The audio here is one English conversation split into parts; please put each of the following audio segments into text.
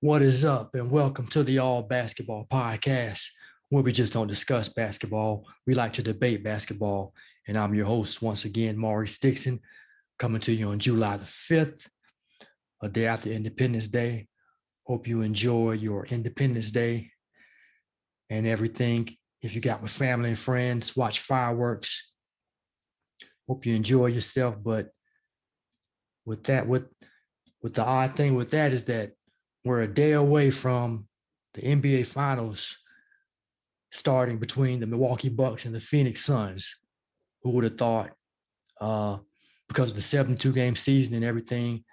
What is up, and welcome to the All Basketball Podcast, where we just don't discuss basketball. We like to debate basketball. And I'm your host, once again, Maurice Dixon, coming to you on July the 5th, a day after Independence Day. Hope you enjoy your Independence Day and everything. If you got with family and friends, watch fireworks. Hope you enjoy yourself. But with the odd thing with that is that we're a day away from the NBA Finals starting between the Milwaukee Bucks and the Phoenix Suns. Who would have thought? Because of the 72-game season and everything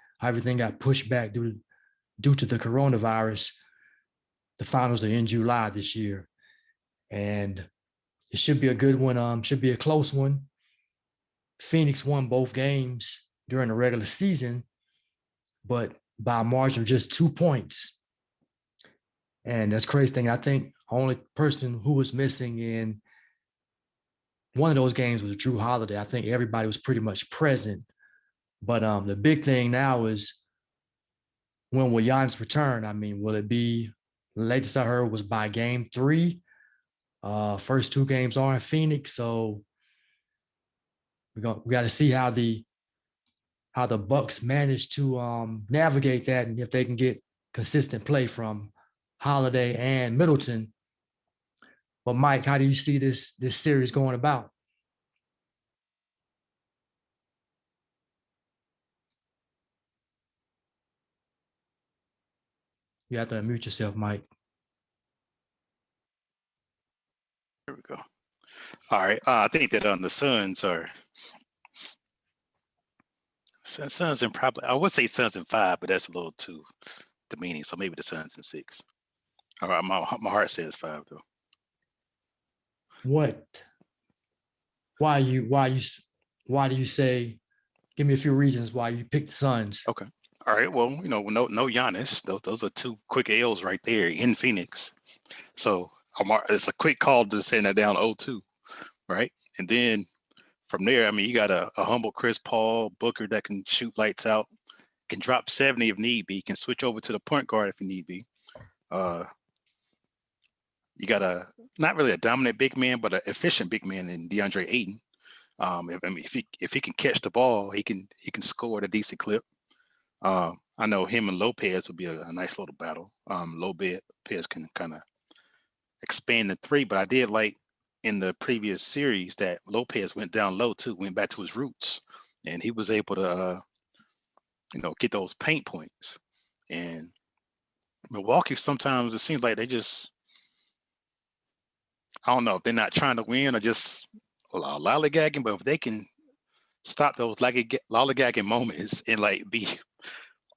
got pushed back due to the coronavirus. The finals are in July this year, and it should be a good one. Should be a close one. Phoenix won both games during the regular season, but by a margin of just 2 points. And that's crazy thing. I think the only person who was missing in one of those games was Drew Holiday. I think everybody was pretty much present. But the big thing now is, when will Giannis return? I mean, will it be, the latest I heard was by game 3? First 2 games are in Phoenix. So we got to see how the Bucks manage to navigate that, and if they can get consistent play from Holiday and Middleton. But Mike, how do you see this series going about? You have to unmute yourself, Mike. There we go. All right. I think that the Suns in probably, I would say Suns in 5, but that's a little too demeaning. So maybe the Suns in 6. All right. My heart says 5 though. Why do you say? Give me a few reasons why you picked the Suns. Okay. All right. Well, no Giannis. Those are 2 quick L's right there in Phoenix. So it's a quick call to send that down 0-2, right? And then from there, I mean, you got a humble Chris Paul, Booker that can shoot lights out, can drop 70 if need be, can switch over to the point guard if you need be. You got not really a dominant big man, but an efficient big man in DeAndre Ayton. If he can catch the ball, he can score at a decent clip. I know him and Lopez will be a nice little battle. Lopez can kind of expand the 3, but I did like in the previous series that Lopez went down low too, went back to his roots, and he was able to get those paint points. And Milwaukee, sometimes it seems like they just, I don't know if they're not trying to win or just lollygagging, but if they can stop those lollygagging moments and like be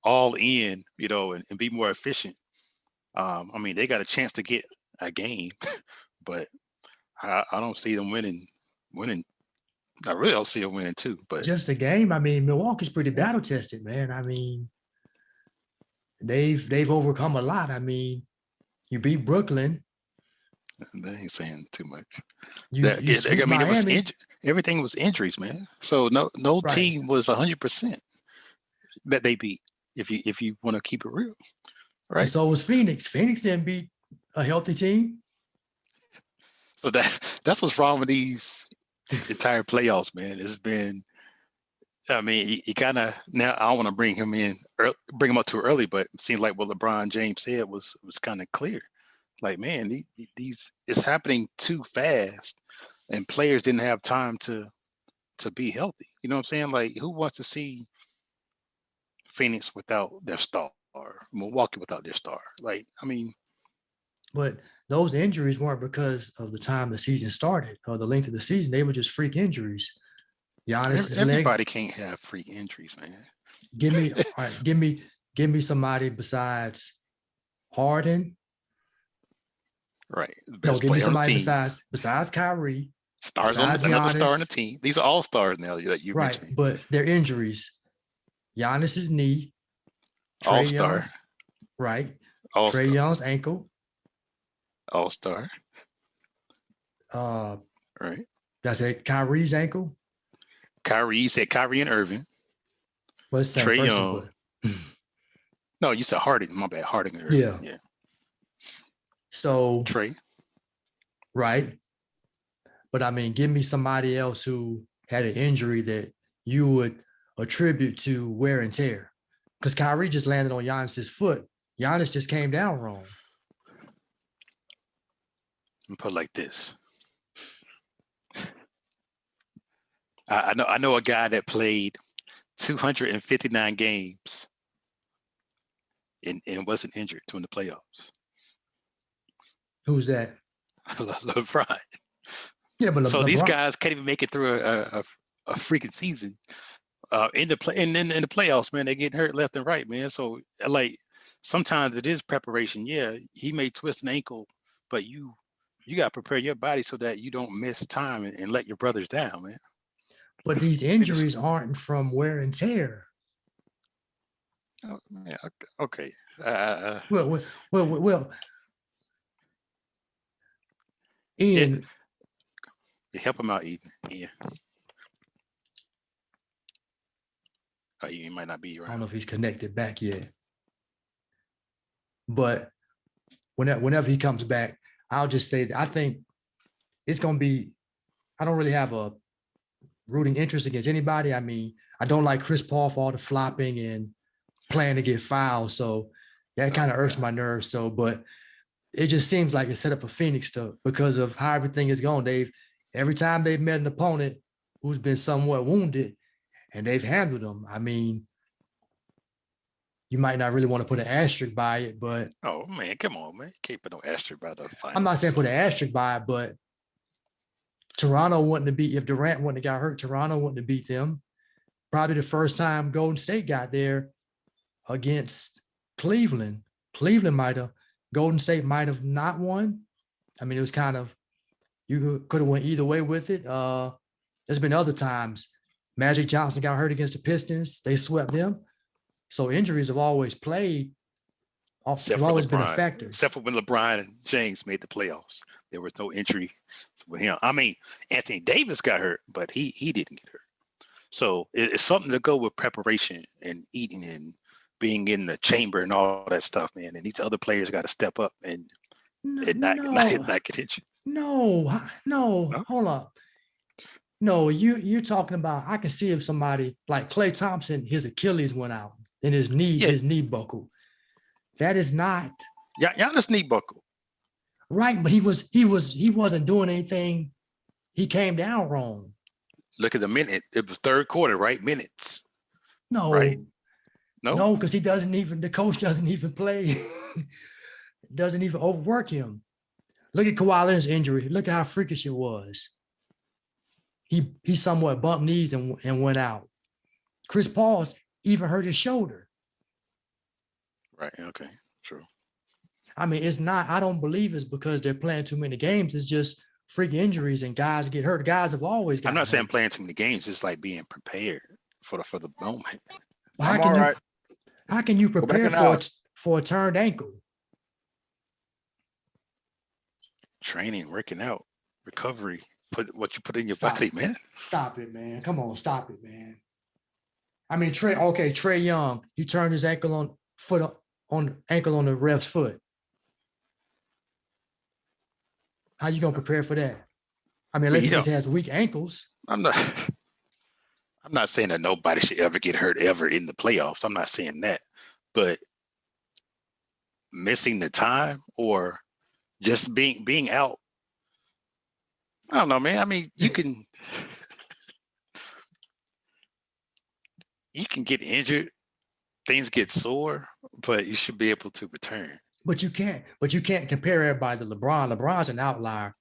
all in, and be more efficient, I mean, they got a chance to get a game, but I don't see them winning. I really don't see them winning too. But just a game. I mean, Milwaukee's pretty battle tested, man. I mean, they've overcome a lot. I mean, you beat Brooklyn. They ain't saying too much. Miami. Everything was injuries, man. So no Right. team was 100% that they beat. If you want to keep it real, right? And so was Phoenix. Phoenix didn't beat a healthy team. So that's what's wrong with these entire playoffs, man. It's been, I mean, you kind of, now I don't want to bring him up too early, but it seems like what LeBron James said was kind of clear. Like, man, these it's happening too fast, and players didn't have time to be healthy. You know what I'm saying? Like, who wants to see Phoenix without their star, or Milwaukee without their star? Like, I mean, but those injuries weren't because of the time the season started or the length of the season. They were just freak injuries. Giannis' everybody can't have freak injuries, man. Give me somebody besides Harden. Right. No, give me somebody besides Kyrie. Stars on another star on the team. These are all stars now that you right, mentioned. But their injuries. Giannis's knee. All-star. Right. All-star. Trae Young's ankle. All-star. Right. That's it. Kyrie's ankle. Kyrie said Kyrie and Irving. Well, it's the same person, but No, you said Harding. My bad. Harding. Yeah. Yeah. So, Trey. right. But I mean, give me somebody else who had an injury that you would attribute to wear and tear. Because Kyrie just landed on Giannis's foot. Giannis just came down wrong. Let me put it like this. I know a guy that played 259 games and wasn't injured during the playoffs. Who's that? LeBron. Yeah, but So LeBron. These guys can't even make it through a freaking season. In the playoffs, man, they get hurt left and right, man. So like sometimes it is preparation. Yeah, he may twist an ankle, but you got to prepare your body so that you don't miss time and let your brothers down, man. But these injuries aren't from wear and tear. Oh, man, okay. Well, Ian. Help him out, even. Yeah. He might not be around. I don't know if he's connected back yet. But whenever he comes back, I'll just say that I think it's going to be, I don't really have a rooting interest against anybody. I mean, I don't like Chris Paul for all the flopping and playing to get fouled. So that kind of irks my nerves. So, but it just seems like it's set up for Phoenix to, because of how everything is going. Every time they've met an opponent who's been somewhat wounded and they've handled them. I mean, you might not really want to put an asterisk by it, but oh man, come on, man. You can't put no asterisk by the finals. I'm not saying put an asterisk by it, but Toronto wouldn't have beat, if Durant wouldn't have got hurt, Toronto wouldn't have beat them. Probably the first time Golden State got there against Cleveland. Golden State might have not won. I mean, it was kind of, you could have went either way with it. There's been other times. Magic Johnson got hurt against the Pistons. They swept them. So injuries have always played. Have always been a factor. Except for when LeBron and James made the playoffs. There was no injury with him. I mean, Anthony Davis got hurt, but he didn't get hurt. So it's something to go with preparation and eating and being in the chamber and all that stuff, man. And these other players got to step up and not get injured. No, hold up. No, you're talking about, I can see if somebody like Klay Thompson, his Achilles went out and his knee buckled. That is not. Giannis knee buckled. Right, but he wasn't doing anything. He came down wrong. Look at the minute. It was third quarter, right? Minutes. No. Right? No, because the coach doesn't even play. Doesn't even overwork him. Look at Kawhi Leonard's injury. Look at how freakish it was. He somewhat bumped knees and went out. Chris Paul even hurt his shoulder. Right. Okay. True. I mean, it's not, I don't believe it's because they're playing too many games. It's just freak injuries and guys get hurt. Guys have always got hurt. I'm not saying playing too many games, it's like being prepared for the moment. How can you prepare for a turned ankle? Training, working out, recovery, put what you put in your body, man. Stop it, man. Come on, stop it, man. I mean, Trae Young, he turned his ankle on the ref's foot. How you gonna prepare for that? I mean, unless he just has weak ankles. I'm not saying that nobody should ever get hurt ever in the playoffs. I'm not saying that, but missing the time or just being out, I don't know, man. I mean, you can get injured, things get sore, but you should be able to return. But you can't compare everybody to LeBron. LeBron's an outlier.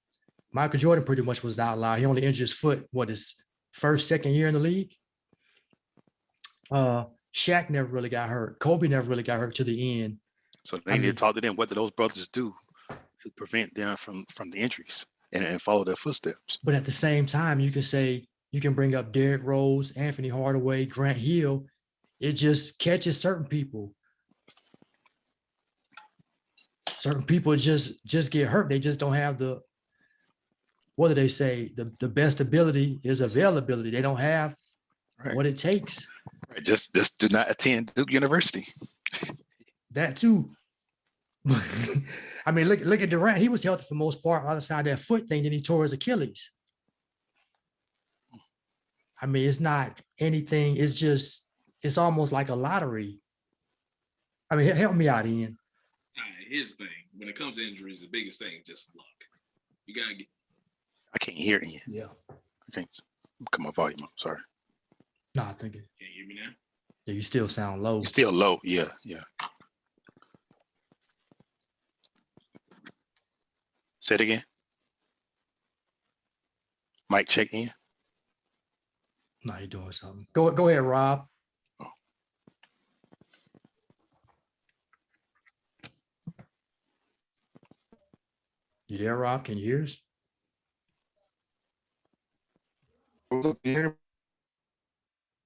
Michael Jordan pretty much was the outlier. He only injured his foot, his second year in the league. Shaq never really got hurt. Kobe never really got hurt to the end. So they need to talk to them. What do those brothers do to prevent them from the injuries and follow their footsteps? But at the same time, you can bring up Derrick Rose, Anthony Hardaway, Grant Hill. It just catches certain people. Certain people just get hurt. They just don't have what do they say? The best ability is availability. They don't have what it takes. Right. Just do not attend Duke University. that too. I mean, look at Durant. He was healthy for the most part on the other side of that foot thing. Then he tore his Achilles. I mean, it's not anything. It's almost like a lottery. I mean, help me out, Ian. Here's the thing. When it comes to injuries, the biggest thing is just luck. You got to get. I can't hear Ian. Yeah. I can't. Come my volume up. Sorry. No, I think it. Can you hear me now? Yeah, you still sound low. You're still low. Yeah. Say it again. Mic check in. No, you're doing something. Go ahead, Rob. Oh. You there, Rob? Can you hear us? What's up, here?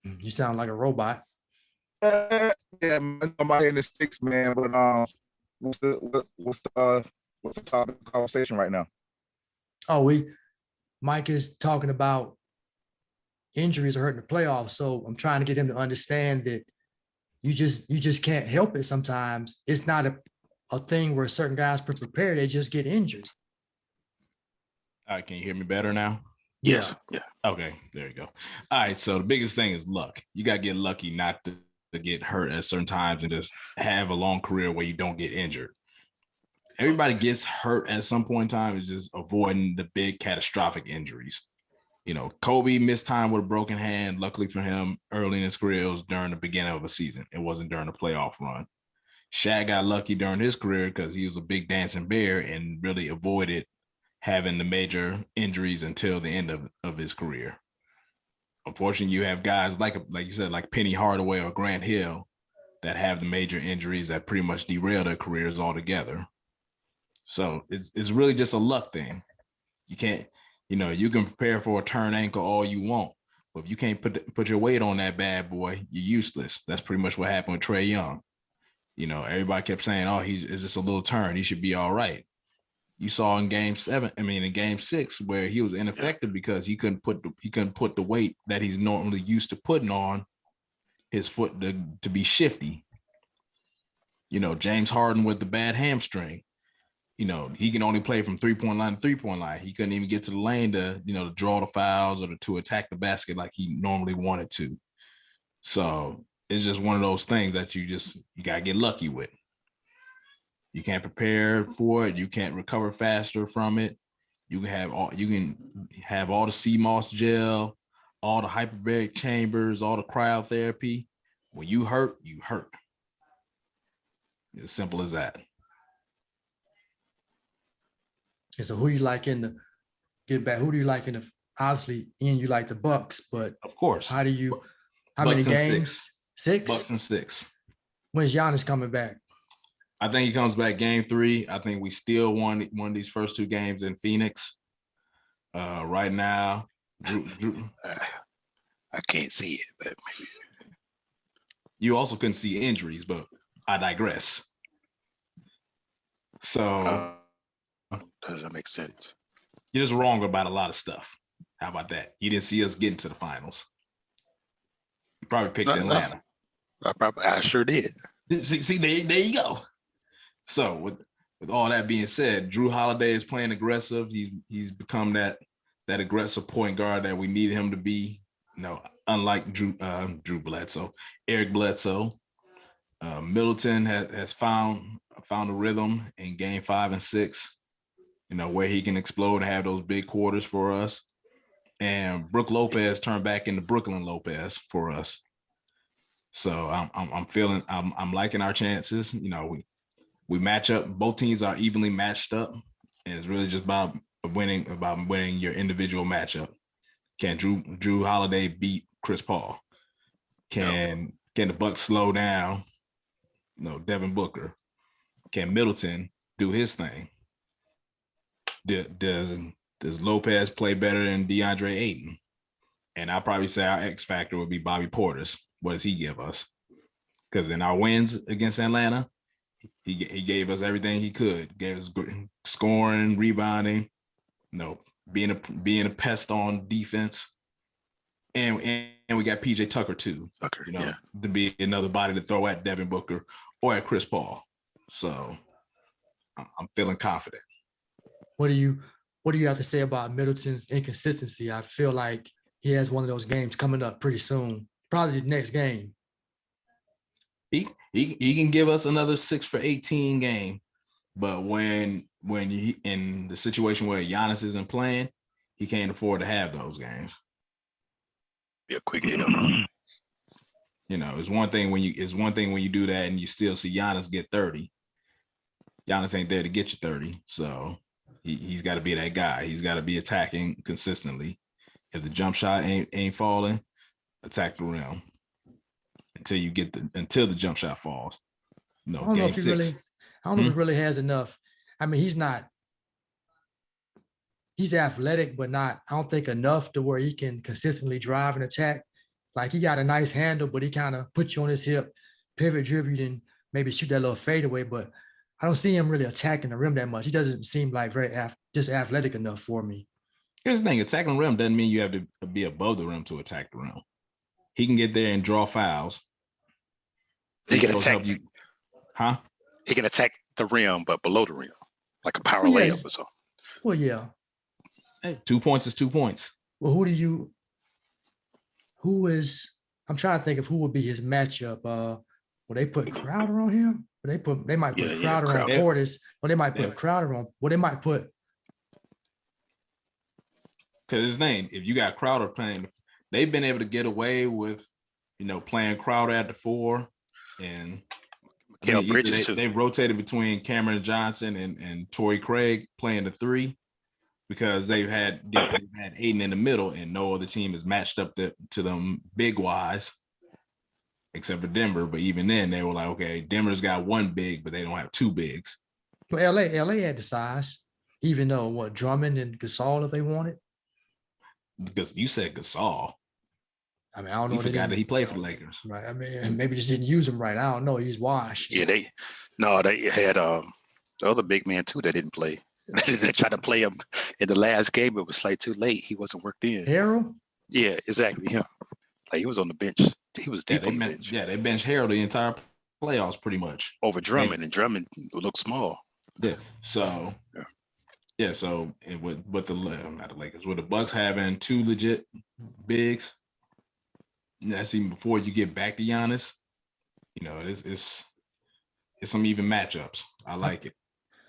You sound like a robot. Yeah, I'm out here in the sticks, man. But what's the topic of conversation right now? Oh, Mike is talking about injuries are hurting the playoffs. So I'm trying to get him to understand that you just can't help it sometimes. It's not a thing where certain guys prepare, they just get injured. All right, can you hear me better now? Yes. Yeah. Okay, there you go. All right, so the biggest thing is luck. You got to get lucky not to get hurt at certain times and just have a long career where you don't get injured. Everybody gets hurt at some point in time. It's just avoiding the big catastrophic injuries. You know, Kobe missed time with a broken hand. Luckily for him, early in his career, it was during the beginning of a season. It wasn't during the playoff run. Shaq got lucky during his career because he was a big dancing bear and really avoided having the major injuries until the end of his career. Unfortunately, you have guys like you said, like Penny Hardaway or Grant Hill that have the major injuries that pretty much derail their careers altogether. So it's really just a luck thing. You can't, you can prepare for a turn ankle all you want, but if you can't put your weight on that bad boy, you're useless. That's pretty much what happened with Trae Young. Everybody kept saying, "Oh, is just a little turn. He should be all right." You saw in game 6 where he was ineffective because he couldn't put the weight that he's normally used to putting on his foot to be shifty. James Harden with the bad hamstring. He can only play from 3-point line to 3-point line. He couldn't even get to the lane to draw the fouls or to attack the basket like he normally wanted to. So it's just one of those things that you gotta get lucky with. You can't prepare for it. You can't recover faster from it. You can have all the CMOS gel, all the hyperbaric chambers, all the cryotherapy. When you hurt, you hurt. As simple as that. And so who do you like in the obviously Ian, you like the Bucks, but of course. How many Bucks games? 6? Bucks and 6. When's Giannis coming back? I think he comes back game 3. I think we still won these first 2 games in Phoenix. Right now, Drew, I can't see it, but maybe. You also couldn't see injuries, but I digress. So does that make sense? You're just wrong about a lot of stuff. How about that? You didn't see us getting to the finals. You probably picked Atlanta. I sure did. See, there you go. So with all that being said, Drew Holiday is playing aggressive. He's become that aggressive point guard that we needed him to be. Unlike Drew Bledsoe, Eric Bledsoe. Middleton has found a rhythm in game 5 and 6. Where he can explode and have those big quarters for us. And Brook Lopez turned back into Brooklyn Lopez for us. So I'm liking our chances. We match up. Both teams are evenly matched up, and it's really just about winning your individual matchup. Can Drew Holiday beat Chris Paul? Can the Bucks slow down? Devin Booker. Can Middleton do his thing? Does Lopez play better than DeAndre Ayton? And I'll probably say our X factor would be Bobby Portis. What does he give us? Because in our wins against Atlanta, he gave us everything he could. Gave us scoring, rebounding, being a pest on defense, and and we got PJ Tucker too. Tucker, You know, yeah. to be another body to throw at Devin Booker or at Chris Paul. So I'm feeling confident. What do you have to say about Middleton's inconsistency? I feel like he has one of those games coming up pretty soon, probably the next game. He can give us another 6 for 18 game, but when you in the situation where Giannis isn't playing, he can't afford to have those games. Be a quick hit. You know, it's one thing when you do that and you still see Giannis get 30. Giannis ain't there to get you 30, so he's got to be that guy. He's got to be attacking consistently. If the jump shot ain't falling, attack the rim until the jump shot falls. No, I don't know if he really has enough. I mean, he's athletic, but not, I don't think enough to where he can consistently drive and attack. Like, he got a nice handle, but he kind of puts you on his hip, pivot dribble, and maybe shoot that little fadeaway. But I don't see him really attacking the rim that much. He doesn't seem like just athletic enough for me. Here's the thing: attacking the rim doesn't mean you have to be above the rim to attack the rim. He can get there and draw fouls. He can attack. He can attack the rim, but below the rim, like a power layup or something. Well, yeah. Hey, 2 points is 2 points. Well, I'm trying to think of who would be his matchup. Will they put Crowder on him? They might put Crowder on Portis, or they might put Crowder on. Well, they might put. Because his name, if you got Crowder playing, they've been able to get away with, playing Crowder at the 4, and Bridges too. They've rotated between Cameron Johnson and Torrey Craig playing the 3, because they've had Aiden in the middle, and no other team has matched up to them big wise, except for Denver. But even then, they were like, okay, Denver's got 1 big, but they don't have 2 bigs. Well, LA had the size, even though Drummond and Gasol, if they wanted. Because you said Gasol. I mean, I don't know. You forgot that he played for the Lakers. Right. I mean, maybe just didn't use him right. I don't know. He's washed. Yeah, they had the other big man too that didn't play. They tried to play him in the last game. It was like too late. He wasn't worked in. Harold? Yeah, exactly. Him. Like, he was on the bench. He was deep on the bench. Yeah, they benched Harold the entire playoffs pretty much. Over Drummond, and Drummond looked small. Yeah. So so with the Lakers, with the Bucks having 2 legit bigs, that's even before you get back to Giannis. It's some even matchups. I like it.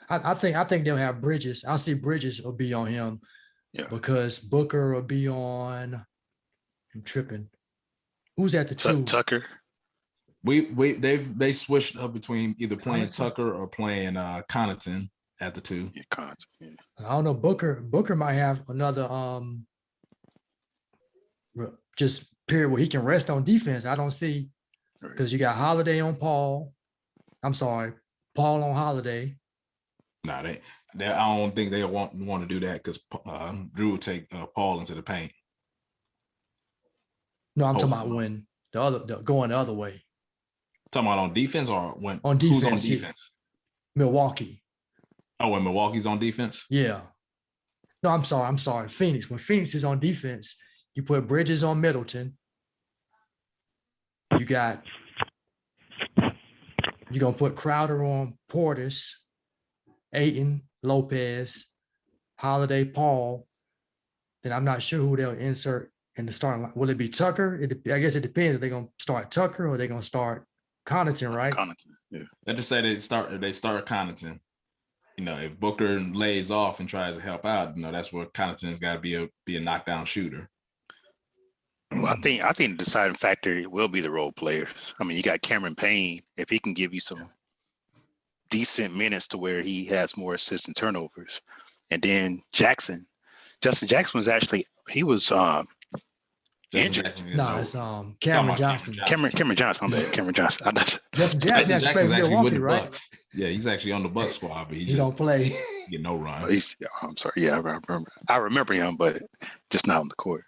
I think they'll have Bridges. I'll see Bridges will be on him. Yeah. Because Booker will be on. I'm tripping. Who's at the 2? Tucker. They switched up between either playing Connaughton? Tucker or playing Connaughton at the 2. Yeah, Connaughton. Yeah. I don't know. Booker might have another just period where he can rest on defense. I don't see, because you got Holiday on Paul. I'm sorry, Paul on Holiday. No, I don't think they want to do that, because Drew will take Paul into the paint. No, I'm talking about when going the other way. Talking about on defense, or when On defense, who's on defense? Milwaukee. Oh, when Milwaukee's on defense? Yeah. No, I'm sorry. Phoenix. When Phoenix is on defense, you put Bridges on Middleton. You're gonna put Crowder on Portis, Ayton, Lopez, Holiday, Paul. Then I'm not sure who they'll insert in the starting line. Will it be Tucker? I guess it depends. If they're gonna start Tucker or they're gonna start Connaughton, right? Connaughton, yeah. Let's just say they start Connaughton. If Booker lays off and tries to help out, that's where Connaughton's got to be a knockdown shooter. Well, I think the deciding factor will be the role players. I mean, you got Cameron Payne. If he can give you some decent minutes to where he has more assists and turnovers, and then Justin Jackson was actually injured. No, it's Cameron Johnson. Cameron Johnson. I'm bad. Cameron Johnson. Justin Jackson's actually Milwaukee, with the right? Bucks. Yeah, he's actually on the Bucks squad, but he don't play. Get no run. I'm sorry. Yeah, I remember him, but just not on the court.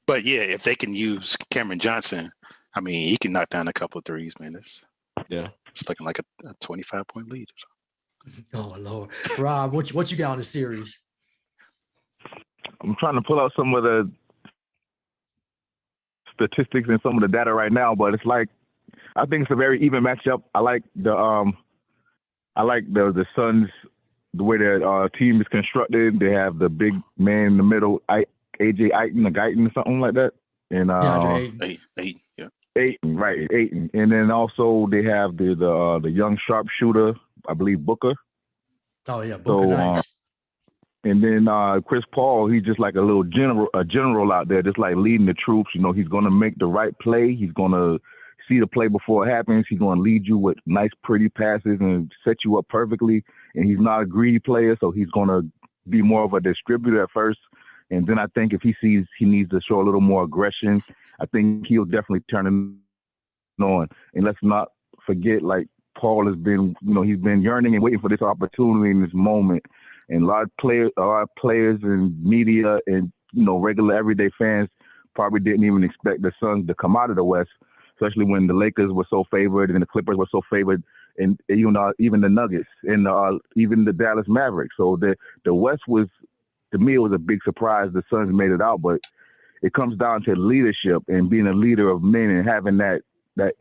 But yeah, if they can use Cameron Johnson, I mean, he can knock down a couple of threes, man. It's looking like a 25-point lead. Oh Lord, Rob, what you got on the series? I'm trying to pull out some of the statistics and some of the data right now, but it's like I think it's a very even matchup. I like the Suns, the way their team is constructed. They have the big man in the middle, AJ Ayton, or Guyton, or something like that, and DeAndre Ayton. Eight, yeah. Ayton, right? Ayton, and then also they have the young sharpshooter, I believe Booker. Oh yeah, Booker, nice. And then Chris Paul, he's just like a general out there, just like leading the troops. You know, he's going to make the right play. He's going to see the play before it happens. He's going to lead you with nice, pretty passes and set you up perfectly. And he's not a greedy player, so he's going to be more of a distributor at first. And then I think if he sees he needs to show a little more aggression, I think he'll definitely turn it on. And let's not forget, like, Paul has been, you know, he's been yearning and waiting for this opportunity in this moment. And a lot of players and media and, you know, regular everyday fans probably didn't even expect the Suns to come out of the West, especially when the Lakers were so favored and the Clippers were so favored, and you know, even the Nuggets and even the Dallas Mavericks. So the West was, to me, it was a big surprise the Suns made it out, but it comes down to leadership and being a leader of men and having that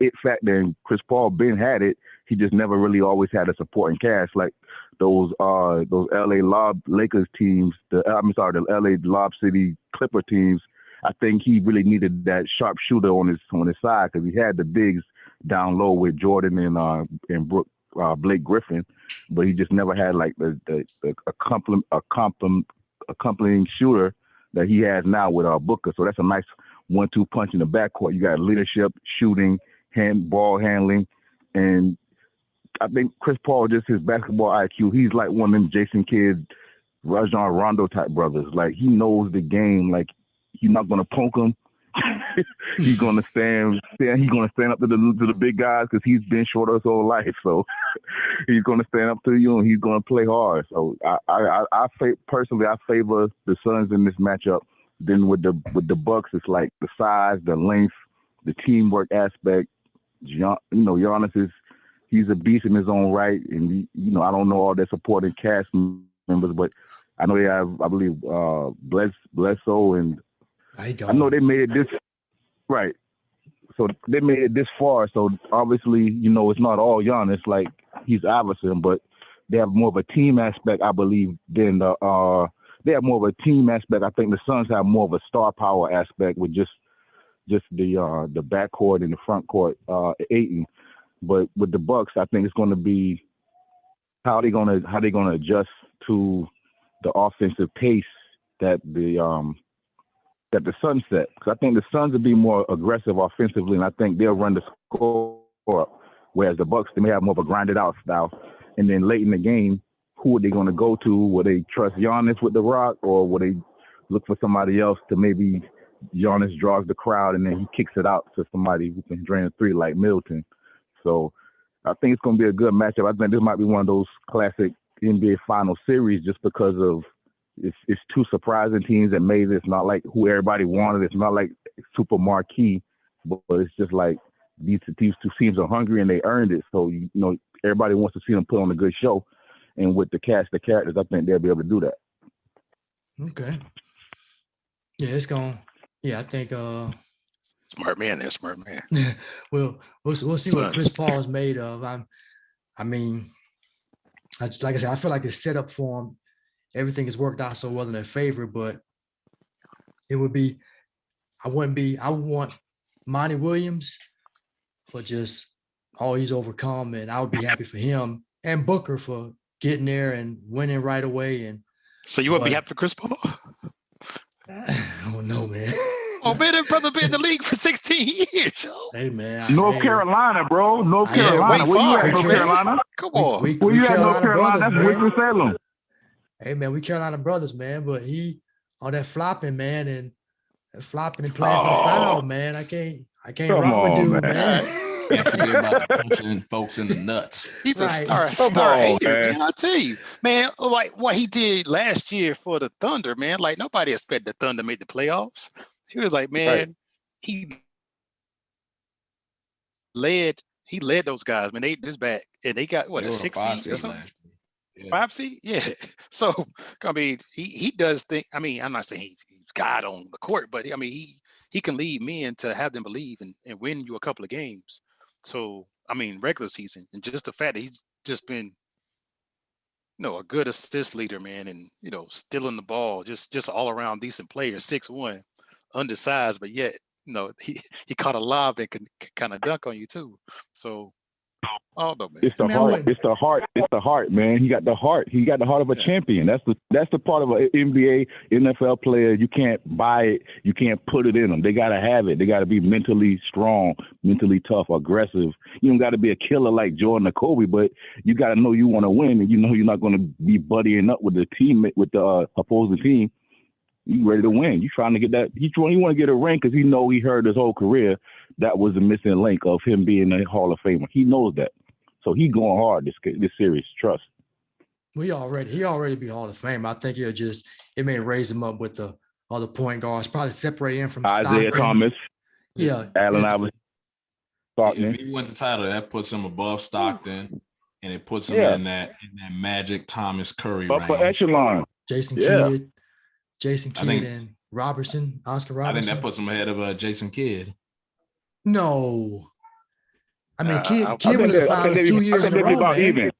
it factor. And Chris Paul had it. He just never really always had a supporting cast like those LA Lakers teams. The LA Lob City Clipper teams. I think he really needed that sharpshooter on his side because he had the bigs down low with Jordan and Blake Griffin, but he just never had like the accompanying shooter that he has now with Booker. So that's a nice 1-2 punch in the backcourt. You got leadership, shooting, ball handling, and I think Chris Paul, just his basketball IQ, he's like one of them Jason Kidd, Rajon Rondo type brothers. Like, he knows the game. Like, he's not gonna punk him. He's gonna stand. He's gonna stand up to the big guys because he's been short his whole life. So he's gonna stand up to you and he's gonna play hard. So I personally favor the Suns in this matchup. Then with the Bucks, it's like the size, the length, the teamwork aspect. Giannis he's a beast in his own right, and I don't know all their supporting cast members, but I know they have, I believe, Bledsoe, and I know they made it this right. So they made it this far. So obviously, it's not all Giannis, like he's Iverson, but they have more of a team aspect, I believe, than they have more of a team aspect. I think the Suns have more of a star power aspect with just the backcourt and the front court, Ayton. But with the Bucks, I think it's going to be how they going to adjust to the offensive pace that the Suns set. Because I think the Suns will be more aggressive offensively, and I think they'll run the score up. Whereas the Bucks, they may have more of a grinded out style. And then late in the game, who are they going to go to? Will they trust Giannis with the rock, or will they look for somebody else to maybe Giannis draws the crowd and then he kicks it out to somebody who can drain a three like Middleton? So I think it's going to be a good matchup. I think this might be one of those classic NBA Final Series just because of it's two surprising teams that made it. It's not like who everybody wanted. It's not like super marquee, but it's just like these two teams are hungry and they earned it. So, everybody wants to see them put on a good show. And with the cast of characters, I think they'll be able to do that. Okay. Yeah, it's going. Yeah, I think. Smart man, they're smart man. we'll see what Chris Paul is made of. Like I said, I feel like it's set up for him. Everything has worked out so well in their favor, but it would be. I would want Monty Williams for just all he's overcome, and I would be happy for him and Booker for getting there and winning right away. And so you would be happy for Chris Paul? I don't know, man. Oh man, that brother been in the league for 16 years, yo. Hey man, North Carolina, bro. North Carolina. Where you at, North Carolina? Come on. Where you at, North Carolina? That's Winston-Salem. Hey man, we Carolina brothers, man. But he on that flopping, man, and flopping and playing for the foul, man. I can't rock with dude, man. Can't forget about punching folks in the nuts. He's a star hater, man. I tell you, man. Like what he did last year for the Thunder, man. Like nobody expected the Thunder to make the playoffs. He was like, man, he led those guys, man. They this back and they got what, a 6 seed or something? Yeah. 5 seed? Yeah. So I mean, he does think. I mean, I'm not saying he's God on the court, but I mean, he can lead men to have them believe and win you a couple of games. So I mean, regular season, and just the fact that he's just been, a good assist leader, man, and stealing the ball, just all around decent player, 6'1", undersized, but yet he caught a lob and can kind of dunk on you too. So. Oh no, man. It's the heart. It's the heart. It's the heart, man. He got the heart. He got the heart of a champion. That's the part of an NBA, NFL player. You can't buy it. You can't put it in them. They gotta have it. They gotta be mentally strong, mentally tough, aggressive. You don't gotta be a killer like Jordan or Kobe, but you gotta know you want to win, and you know you're not gonna be buddying up with the teammate with the opposing team. You ready to win. You trying to get that. You want to get a ring because he heard his whole career that was the missing link of him being a Hall of Famer. He knows that. So he going hard this series. Trust. He already be Hall of Fame. I think it may raise him up with the other point guards, probably separate him from Isaiah Stockton. Thomas. Yeah. Allen Iverson. If he wins the title, that puts him above Stockton, and it puts him in that Magic, Thomas, Curry upper range. echelon. Jason Kidd and Robertson, Oscar Robertson. I think that puts him ahead of Jason Kidd. No. I mean, Kidd was in the finals 2 years in a row, man. Even.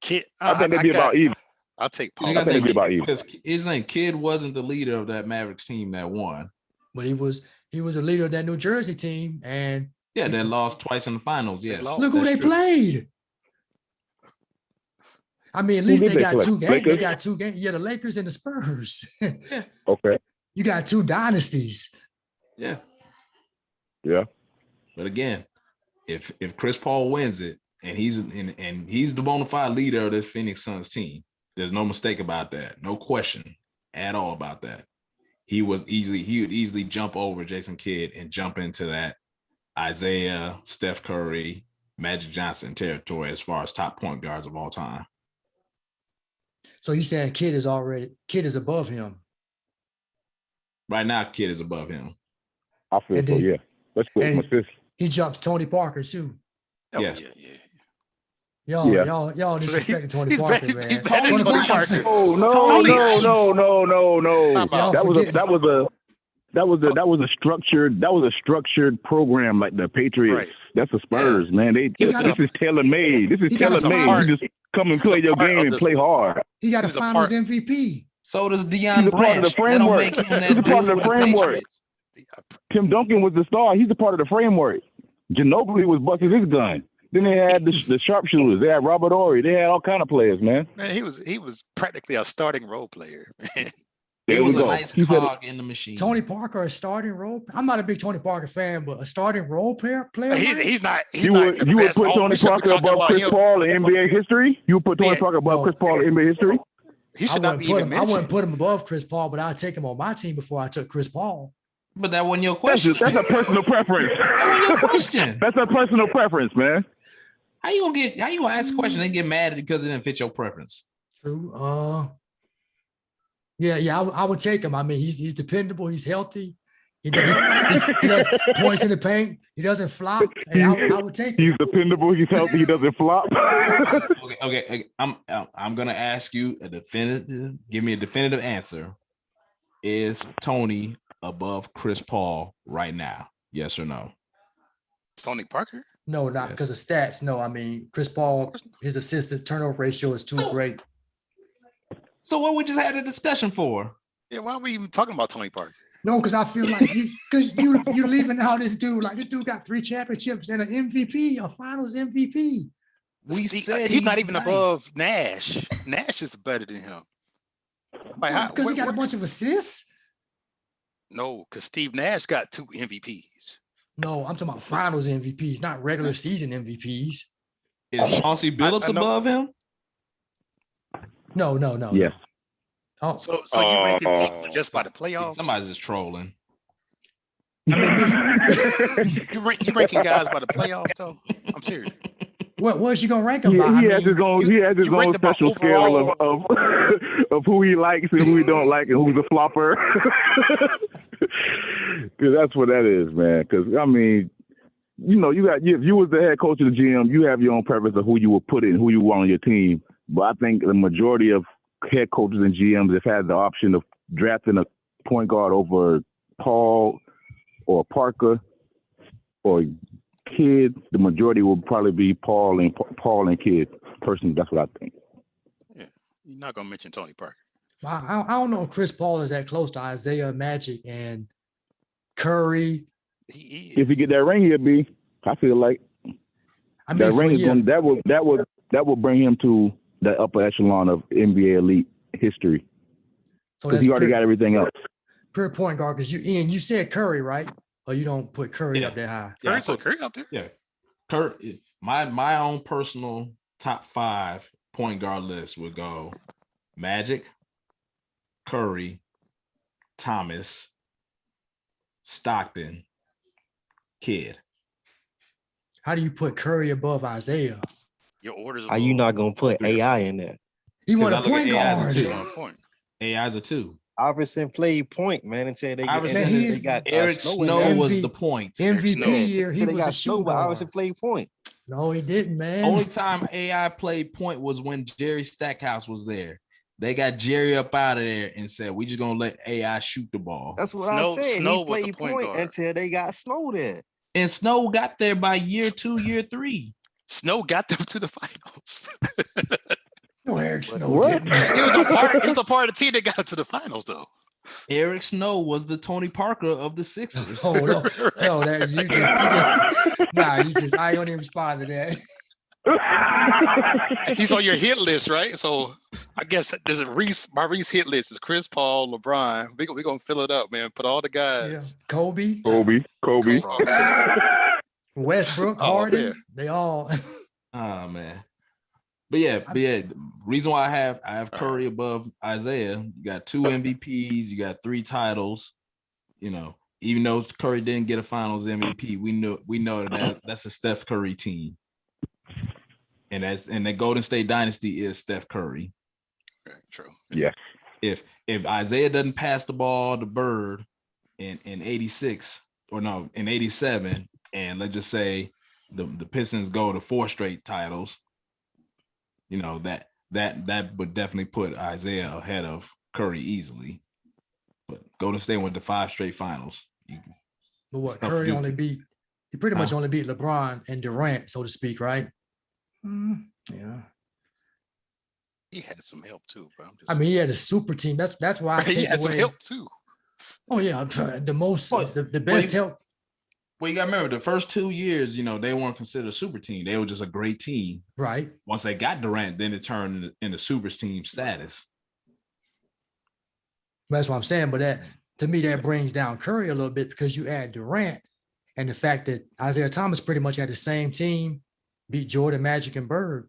I think they'd be about even. I'll take Paul. I think they'd be about even. Because his name, Kidd wasn't the leader of that Mavericks team that won. But he was a leader of that New Jersey team, and that lost twice in the finals. Yes. Look who they played. I mean, at least they got 2 games. Lakers? They got 2 games. Yeah, the Lakers and the Spurs. Okay. You got 2 dynasties. Yeah. Yeah. But again, if Chris Paul wins it and he's the bona fide leader of the Phoenix Suns team, there's no mistake about that. No question at all about that. He would easily jump over Jason Kidd and jump into that Isaiah, Steph Curry, Magic Johnson territory as far as top point guards of all time. So you saying Kidd is above him? Right now, Kidd is above him. I feel so, yeah. Let's put my sister. He jumps Tony Parker too. Yes. Y'all disrespecting Tony Parker, man. Tony Parker. Oh no. That was a structured program like the Patriots. Right. That's the Spurs, man. This is tailor made. You just come and play your game and play hard. He got a Finals MVP. So does Deion Branch. That don't make him that He's a part of the dude with framework. Patriots. Tim Duncan was the star. He's a part of the framework. Ginobili was busting his gun. Then they had the sharpshooters. They had Robert Horry. They had all kind of players, man. Man, he was practically a starting role player. He was a nice cog in the machine. Tony Parker, a starting role. I'm not a big Tony Parker fan, but a starting role player. He's not. You would put Tony Parker above Chris Paul in NBA history? You would put Tony Parker above Chris Paul in NBA history? He should not be even mentioned. I wouldn't put him above Chris Paul, but I'd take him on my team before I took Chris Paul. But that wasn't your question. That's a personal preference. That wasn't your question. That's a personal preference, man. How you gonna ask a question and get mad because it didn't fit your preference? True. I would take him. I mean, he's dependable. He's healthy. He does points in the paint. He doesn't flop. And I would take him. He's dependable. He's healthy. He doesn't flop. Okay. I'm gonna ask you give me a definitive answer. Is Tony above Chris Paul right now? Yes or no? Tony Parker? No, not because of stats. No, I mean, Chris Paul, his assist to turnover ratio is too great. So what we just had a discussion for? Yeah, why are we even talking about Tony Parker? No, because I feel like you're leaving out this dude. Like, this dude got 3 championships and an MVP, a Finals MVP. We said he's not even above Nash. Nash is better than him. Because he got a bunch of assists? No, because Steve Nash got 2 MVPs. No, I'm talking about Finals MVPs, not regular season MVPs. Is Chauncey Billups above him? No. Yes. Oh, so you ranking people just by the playoffs? Somebody's just trolling. You ranking guys by the playoffs, though? I'm serious. What's you gonna rank him by? He has his own special scale of who he likes and who he don't like and who's a flopper. Because that's what that is, man. Because I mean, if you was the head coach of the GM, you have your own preference of who you would put in, who you want on your team. But I think the majority of head coaches and GMs have had the option of drafting a point guard over Paul, or Parker or Kidd, the majority will probably be Paul and Kidd. Personally, that's what I think. Yeah, you're not gonna mention Tony Parker. I don't know if Chris Paul is that close to Isaiah, Magic, and Curry. If he get that ring, he'll be. I feel like I mean, that ring is yeah, going. That will bring him to the upper echelon of NBA elite history. so Because he already got everything else. pure point guard. Because you said Curry, right? Or you don't put Curry up that high? Yeah, Curry up there. Yeah, Curry. My own personal top 5 point guard list would go Magic, Curry, Thomas, Stockton, Kidd. How do you put Curry above Isaiah? Your orders. Are you not gonna put AI in there? He want I a look at point AI as a guard. two. on point? AI's a 2. Iverson played point, man, until they Iverson get is- they got Eric Snow there. was MV the point. MVP Snow. year, he Until they was a got Snow, shooting but Iverson guard. played point. No, he didn't, man. Only time AI played point was when Jerry Stackhouse was there. They got Jerry up out of there and said, "We just gonna let AI shoot the ball." That's what Snow- I said. Snow He was the played point point guard. until they got Snow there. And Snow got there by year 2, year 3. Snow got them to the finals. No, Eric Snow What? didn't. He was a part. He was a part of the team that got to the finals, though. Eric Snow was the Tony Parker of the Sixers. Oh no, that you just I ain't gonna even respond to that. He's on your hit list, right? So I guess there's a Reese. My Reese hit list is Chris Paul, LeBron. We're gonna fill it up, man. Put all the Yeah, guys. Kobe, Kobe. Westbrook, Oh, Harden, man. they all. Oh man. But yeah, the reason why I have Curry above Isaiah, you got 2 MVPs, you got 3 titles. You know, even though Curry didn't get a finals MVP, we know that's a Steph Curry team. And the Golden State dynasty is Steph Curry. Okay, true. Yeah. If Isaiah doesn't pass the ball to Bird in 86 or no, in 87, and let's just say the Pistons go to 4 straight titles, you know, that would definitely put Isaiah ahead of Curry easily. But Golden State went to 5 straight finals. But what Stuff Curry do. he pretty much only beat LeBron and Durant, so to speak, right? Yeah. He had some help too, bro. I mean, he had a super team. That's why I he take had some away. help too. Oh yeah, the most, Well, the best help. Well, you got to remember the first 2 years, you know, they weren't considered a super team. They were just a great team. Right. Once they got Durant, then it turned into super team status. That's what I'm saying. But that to me, that brings down Curry a little bit because you add Durant and the fact that Isaiah Thomas pretty much had the same team, beat Jordan, Magic, and Bird.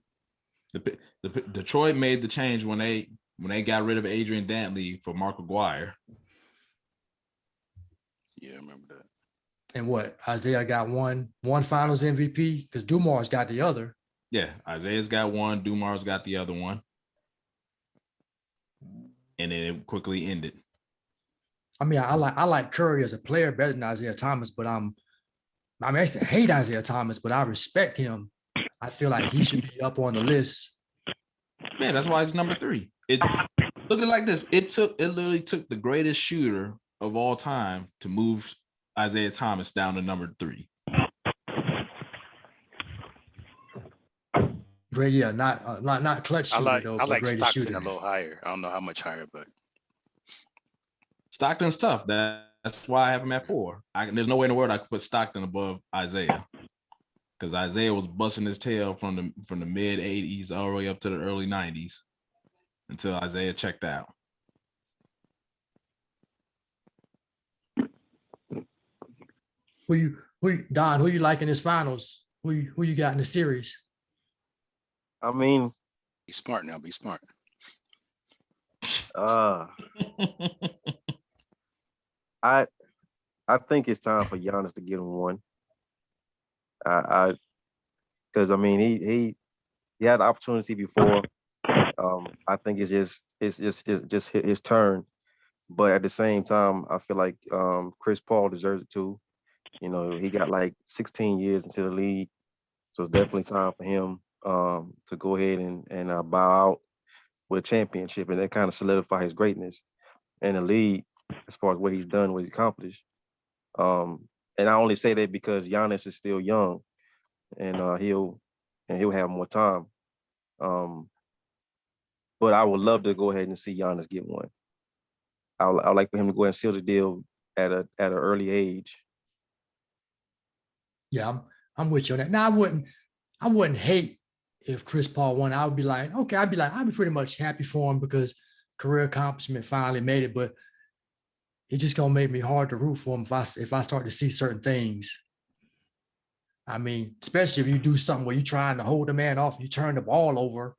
The Detroit made the change when they got rid of Adrian Dantley for Mark Aguirre. Yeah, I remember that. And what Isaiah got one Finals MVP because Dumars got the other. Yeah, Isaiah's got one, Dumar's got the other one, and then it quickly ended. I mean, I like Curry as a player better than Isaiah Thomas, but I hate Isaiah Thomas, but I respect him. I feel like he should be up on the list. Yeah, that's why it's number 3. Look at it like this. It literally took the greatest shooter of all time to move Isaiah Thomas down to number 3. Great, yeah, not clutch shooter though. I like greatest Stockton shooter. a little higher. I don't know how much higher, but Stockton's tough. That's why I have him at 4. There's no way in the world I could put Stockton above Isaiah, because Isaiah was busting his tail from the mid 80s all the way up to the early 90s until Isaiah checked out. Don, who you like in this finals? Who you got in the series? I mean, be smart now. Be smart. I think it's time for Giannis to get him one. Because I mean he had the opportunity before. I think it's just his turn. But at the same time, I feel like Chris Paul deserves it too. You know, he got like 16 years into the league, so it's definitely time for him to go ahead and bow out with a championship, and that kind of solidify his greatness in the league as far as what he's done, what he's accomplished. And I only say that because Giannis is still young, and he'll have more time. But I would love to go ahead and see Giannis get one. I would like for him to go ahead and seal the deal at an early age. Yeah, I'm with you on that. Now I wouldn't hate if Chris Paul won. I would be like, okay, I'd be pretty much happy for him because career accomplishment finally made it. But it's just gonna make me hard to root for him if I start to see certain things. I mean, especially if you do something where you're trying to hold the man off, you turn the ball over,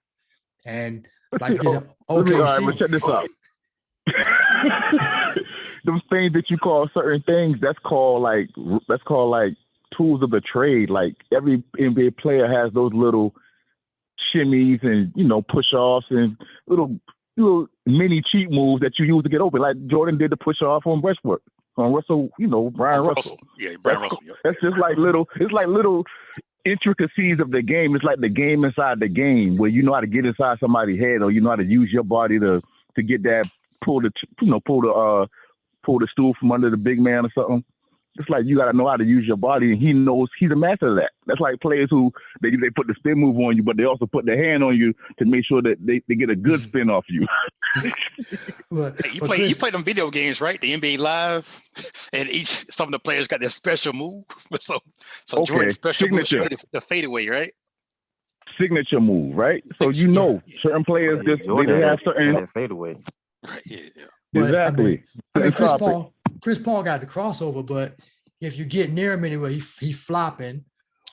and like All right, but OKC. check this out. Those things that you call certain things, that's called like tools of the trade. Like every NBA player has those little shimmies and push offs and little mini cheat moves that you use to get open. Like Jordan did the push off on Westbrook, on Russell, Brian Russell. Yeah, Brian Russell. Yeah. That's just like little intricacies of the game. It's like the game inside the game where you know how to get inside somebody's head, or you know how to use your body to get that pull the stool from under the big man or something. It's like you got to know how to use your body, and he knows he's a master of that. That's like players who they put the spin move on you, but they also put their hand on you to make sure that they get a good spin off you. You play them video games, right? The NBA Live, and some of the players got their special move. So okay. Jordan's special Signature. move, the fadeaway, right? Signature move, right? So certain players just they have certain fadeaway. Right. Yeah. But, exactly. I mean, Chris Paul got the crossover, but if you get near him anyway, he flopping,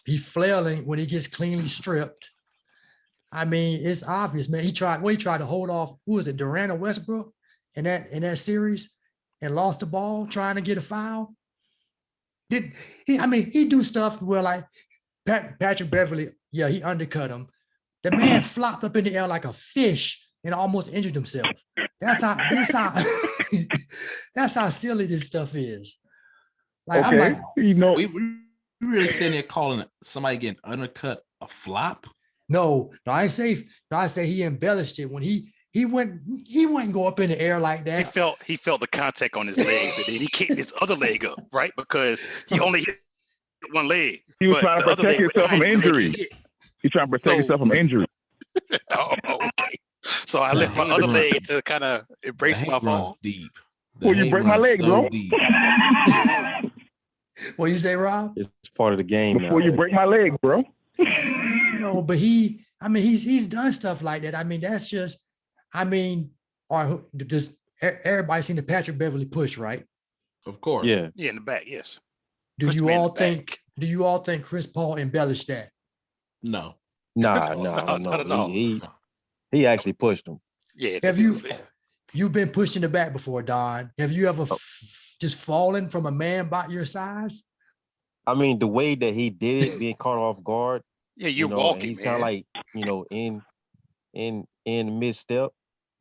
he flailing when he gets cleanly stripped. I mean, it's obvious, man. He tried to hold off, who was it, Durant or Westbrook in that series, and lost the ball trying to get a foul. He do stuff where like Patrick Beverly, yeah, he undercut him. The man flopped up in the air like a fish and almost injured himself. That's how silly this stuff is. Like, okay. I'm like, we really sitting there calling somebody getting undercut a flop? No, I say he embellished it when he wouldn't go up in the air like that. He felt the contact on his leg, but then he kicked his other leg up, right? Because he only hit one leg. He was trying to protect himself from injury. He's trying to protect himself from injury. Oh, okay. So I left my other leg to kind of embrace my fall. Deep. Well, you break my leg, bro. What you say, Rob? It's part of the game. Before you break my leg, bro. No, but he's done stuff like that. I mean, that's just, does everybody seen the Patrick Beverly push, right? Of course. Yeah. Yeah, in the back, yes. Do you all think Chris Paul embellished that? No. Not at all. He actually pushed him. Yeah. Have you've been pushed in the back before, Don? Have you ever just fallen from a man about your size? I mean, the way that he did it, being caught off guard. Yeah, you're walking. He's kind of like, in mid-step.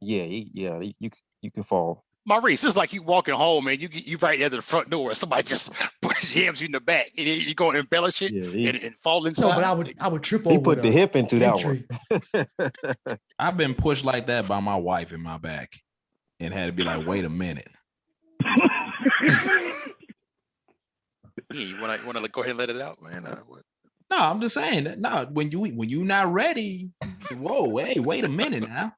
Yeah, you can fall. Maurice, it's like you walking home, man. You right there to the front door, and somebody just jams you in the back, and you're going to embellish it and fall inside. No, but I would trip over. He put the hip into that one. I've been pushed like that by my wife in my back, and had to be like, wait a minute. Yeah, you want to go ahead and let it out, man? What? No, I'm just saying that. No, when you not ready, whoa, hey, wait a minute now.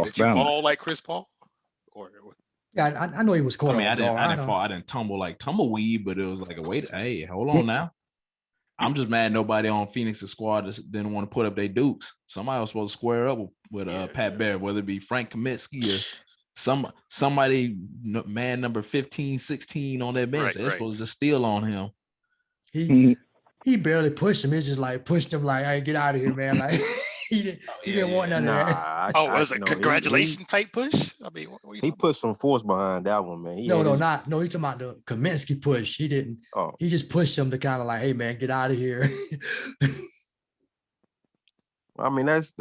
Did you fall like Chris Paul? Or yeah, I know he was caught. I didn't fall. I didn't tumble like tumbleweed, but it was like hey, hold on now. I'm just mad nobody on Phoenix's squad didn't want to put up their dukes. Somebody was supposed to square up with Pat Bear, whether it be Frank Kaminsky or somebody man number 15, 16 on that bench. They're supposed to just steal on him. He barely pushed him. It's just like pushed him like, hey, get out of here, man. Like he didn't want none of that. Was it congratulations type push? I mean, he put some force behind that one, man. He's talking about the Kaminsky push. He didn't. Oh. He just pushed him to kind of like, hey, man, get out of here. I mean, that's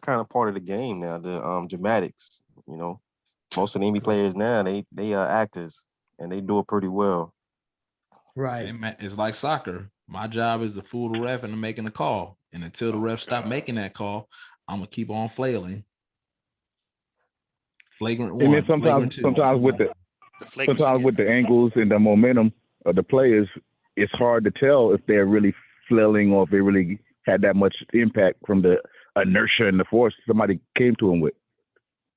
kind of part of the game now. The dramatics, most of the NBA players now they are actors and they do it pretty well. Right. It's like soccer. My job is to fool the ref into making the call. And until the ref stop making that call, I'm gonna keep on flailing. Flagrant one. And then sometimes with The flake sometimes with the angles and the momentum of the players, it's hard to tell if they're really flailing or if they really had that much impact from the inertia and the force somebody came to them with.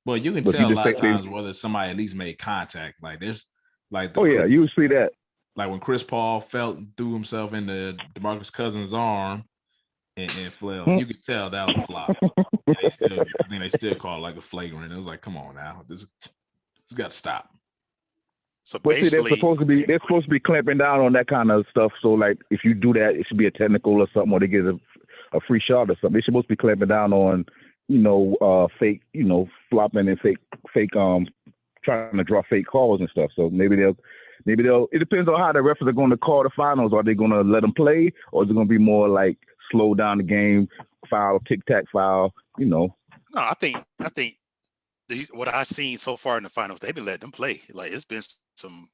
Well, you can But tell you a just lot of think they- times whether somebody at least made contact. Like there's like Oh yeah, you see that. like when Chris Paul felt and threw himself into DeMarcus Cousins' arm and flailed, you could tell that was a flop. And I think they still call it like a flagrant. It was like, come on now, this got to stop. So But see, they're basically, supposed to be clamping down on that kind of stuff. So like, if you do that, it should be a technical or something, or they get a free shot or something. They're supposed to be clamping down on, fake, flopping and fake trying to draw fake calls and stuff. So maybe they'll. It depends on how the refs are going to call the finals. Are they going to let them play, or is it going to be more like slow down the game, foul, tic tac foul? No, I think what I've seen so far in the finals, they've been letting them play. Like it's been some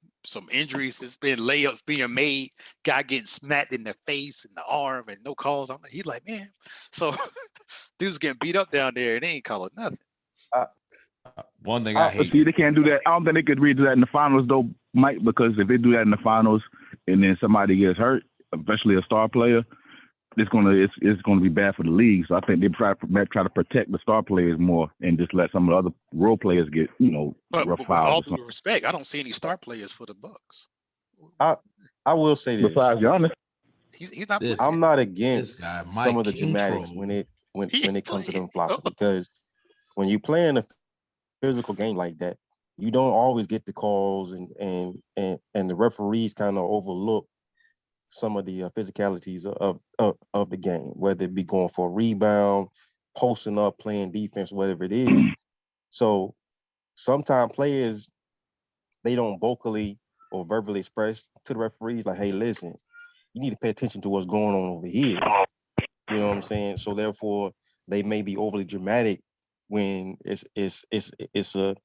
injuries, it's been layups being made, guy getting smacked in the face and the arm, and no calls. He's like, man, so dudes getting beat up down there, and they ain't calling nothing. One thing I hate. See, they can't do that. I don't think they could redo that in the finals, though, Mike, because if they do that in the finals and then somebody gets hurt, especially a star player, it's gonna be bad for the league. So I think they try to protect the star players more and just let some of the other role players get, But rough with fouls. all due respect, I don't see any star players for the Bucks. I will say this. Besides Giannis, He's not. I'm not against guy, Mike some of the King dramatics troll. when it comes to them flopping, because when you play in a physical game like that, you don't always get the calls, and the referees kind of overlook some of the physicalities of the game, whether it be going for a rebound, posting up, playing defense, whatever it is. So sometimes players, they don't vocally or verbally express to the referees like, hey, listen, you need to pay attention to what's going on over here. You know what I'm saying? So therefore, they may be overly dramatic when it's a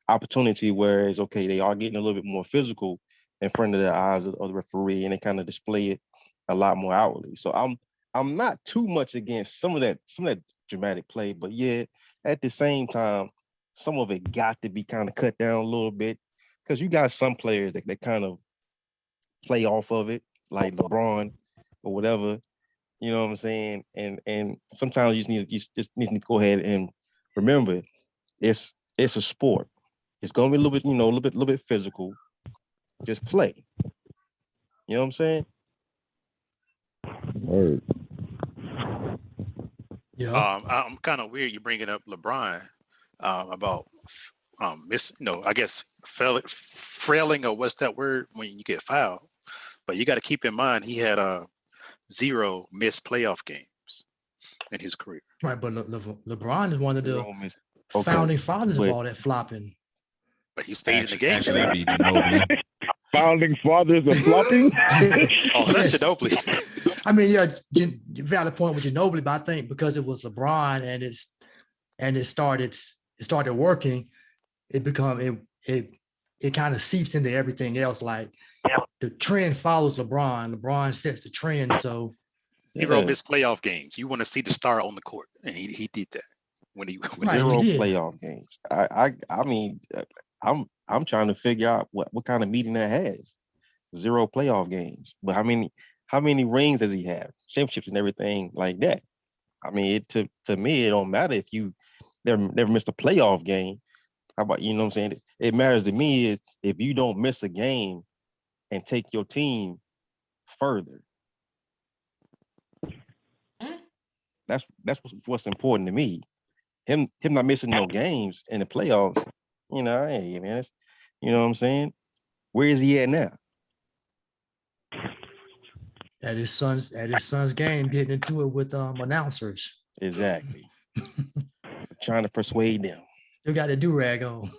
opportunity where it's okay, they are getting a little bit more physical in front of the eyes of the referee, and they kind of display it a lot more outwardly. So I'm not too much against some of that dramatic play, but yeah, at the same time, some of it got to be kind of cut down a little bit, because you got some players that kind of play off of it, like LeBron or whatever. You know what I'm saying? And sometimes you just need to go ahead and remember, it's a sport. It's gonna be a little bit physical. Just play. You know what I'm saying? Word. Yeah. I'm kind of weird you bringing up LeBron about I guess frailing, or what's that word when you get fouled. But you got to keep in mind he had 0 missed playoff games in his career. Right, but LeBron is one of the Okay. founding fathers of But- all that flopping. But he stayed in the game. Actually, that'd be Ginobili. Founding fathers of flopping. Oh, that's Yes. Ginobili. I mean, yeah, valid point with Ginobili, but I think because it was LeBron and it started working, it kind of seeps into everything else. Like the trend follows LeBron. LeBron sets the trend. So 0 missed playoff games. You want to see the star on the court, and he did that when he Right. 0 he did. playoff games. I mean, I'm trying to figure out what kind of meeting that has. 0 playoff games, but how many rings does he have? Championships and everything like that. I mean, to me, it don't matter if you never missed a playoff game. How about, you know what I'm saying? It matters to me is if you don't miss a game and take your team further. That's what's important to me. Him not missing no games in the playoffs. Hey man, you know what I'm saying? Where is he at now? At his son's game, getting into it with announcers. Exactly. Trying to persuade them. Still got the do-rag on.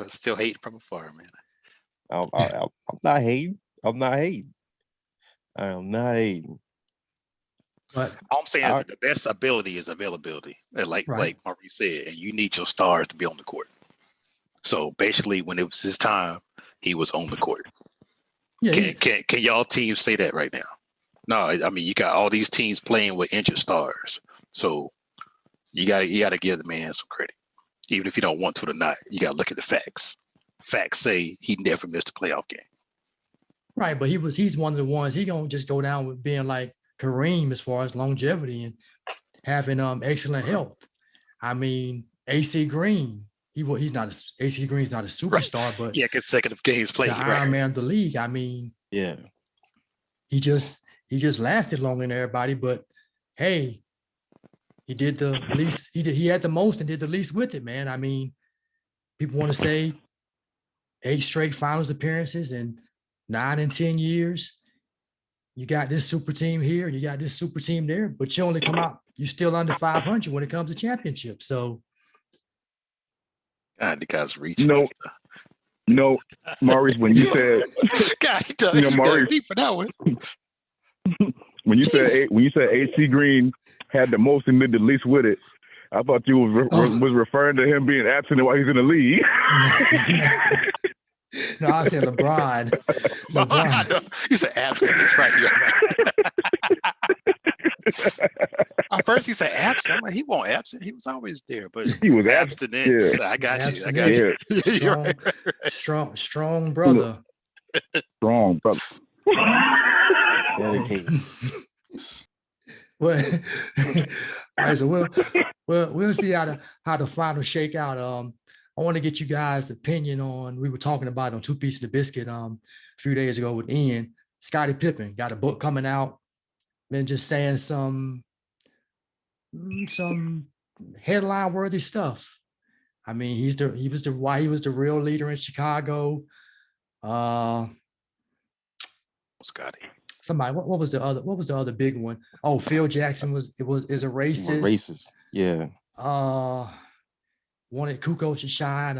Still hating from afar, man. I'm not hating. I'm not hating. I am not hating. But All I'm saying is that the best ability is availability. And like Maurice said, and you need your stars to be on the court. So basically, when it was his time, he was on the court. yeah, Can y'all teams say that right now? No, I mean you got all these teams playing with injured stars. So you gotta give the man some credit. Even if you don't want to or not, you got to look at the facts. Facts say he never missed a playoff game. Right, but he's one of the ones he gonna just go down with being like Kareem as far as longevity and having excellent health. I mean, AC Green, he's not AC Green's not a superstar, but yeah, consecutive games played. The Iron Man of the league. I mean, Yeah. he just lasted longer than everybody, but hey, he did the least. He had the most and did the least with it, man. I mean, people want to say 8 straight finals appearances and 9 and 10 years. You got this super team here, and you got this super team there, but you only come out, you still under 500 when it comes to championships. So, God, the guy's reaching. No, Maurice, when you said, God, he does, Maurice, deep for that one. when you said AC Green had the most and did the least with it, I thought you was referring to him being absent while he's in the league. No, I said LeBron. He said abstinence, right? At first he said absent. I'm like, he won't absent. He was always there, but he was abstinence. Yeah. I got Abstinence. you. Strong, strong brother. Strong brother. Dedicated. Well, all right, so we'll see how the final shake out. I want to get you guys' opinion on. We were talking about it on Two Pieces of Biscuit a few days ago with Ian. Scottie Pippen got a book coming out. Been just saying some headline worthy stuff. I mean, he was the real leader in Chicago. Scottie. Somebody, what was the other big one? Oh, Phil Jackson is a racist. Racist. Yeah. Wanted Kukoc to shine.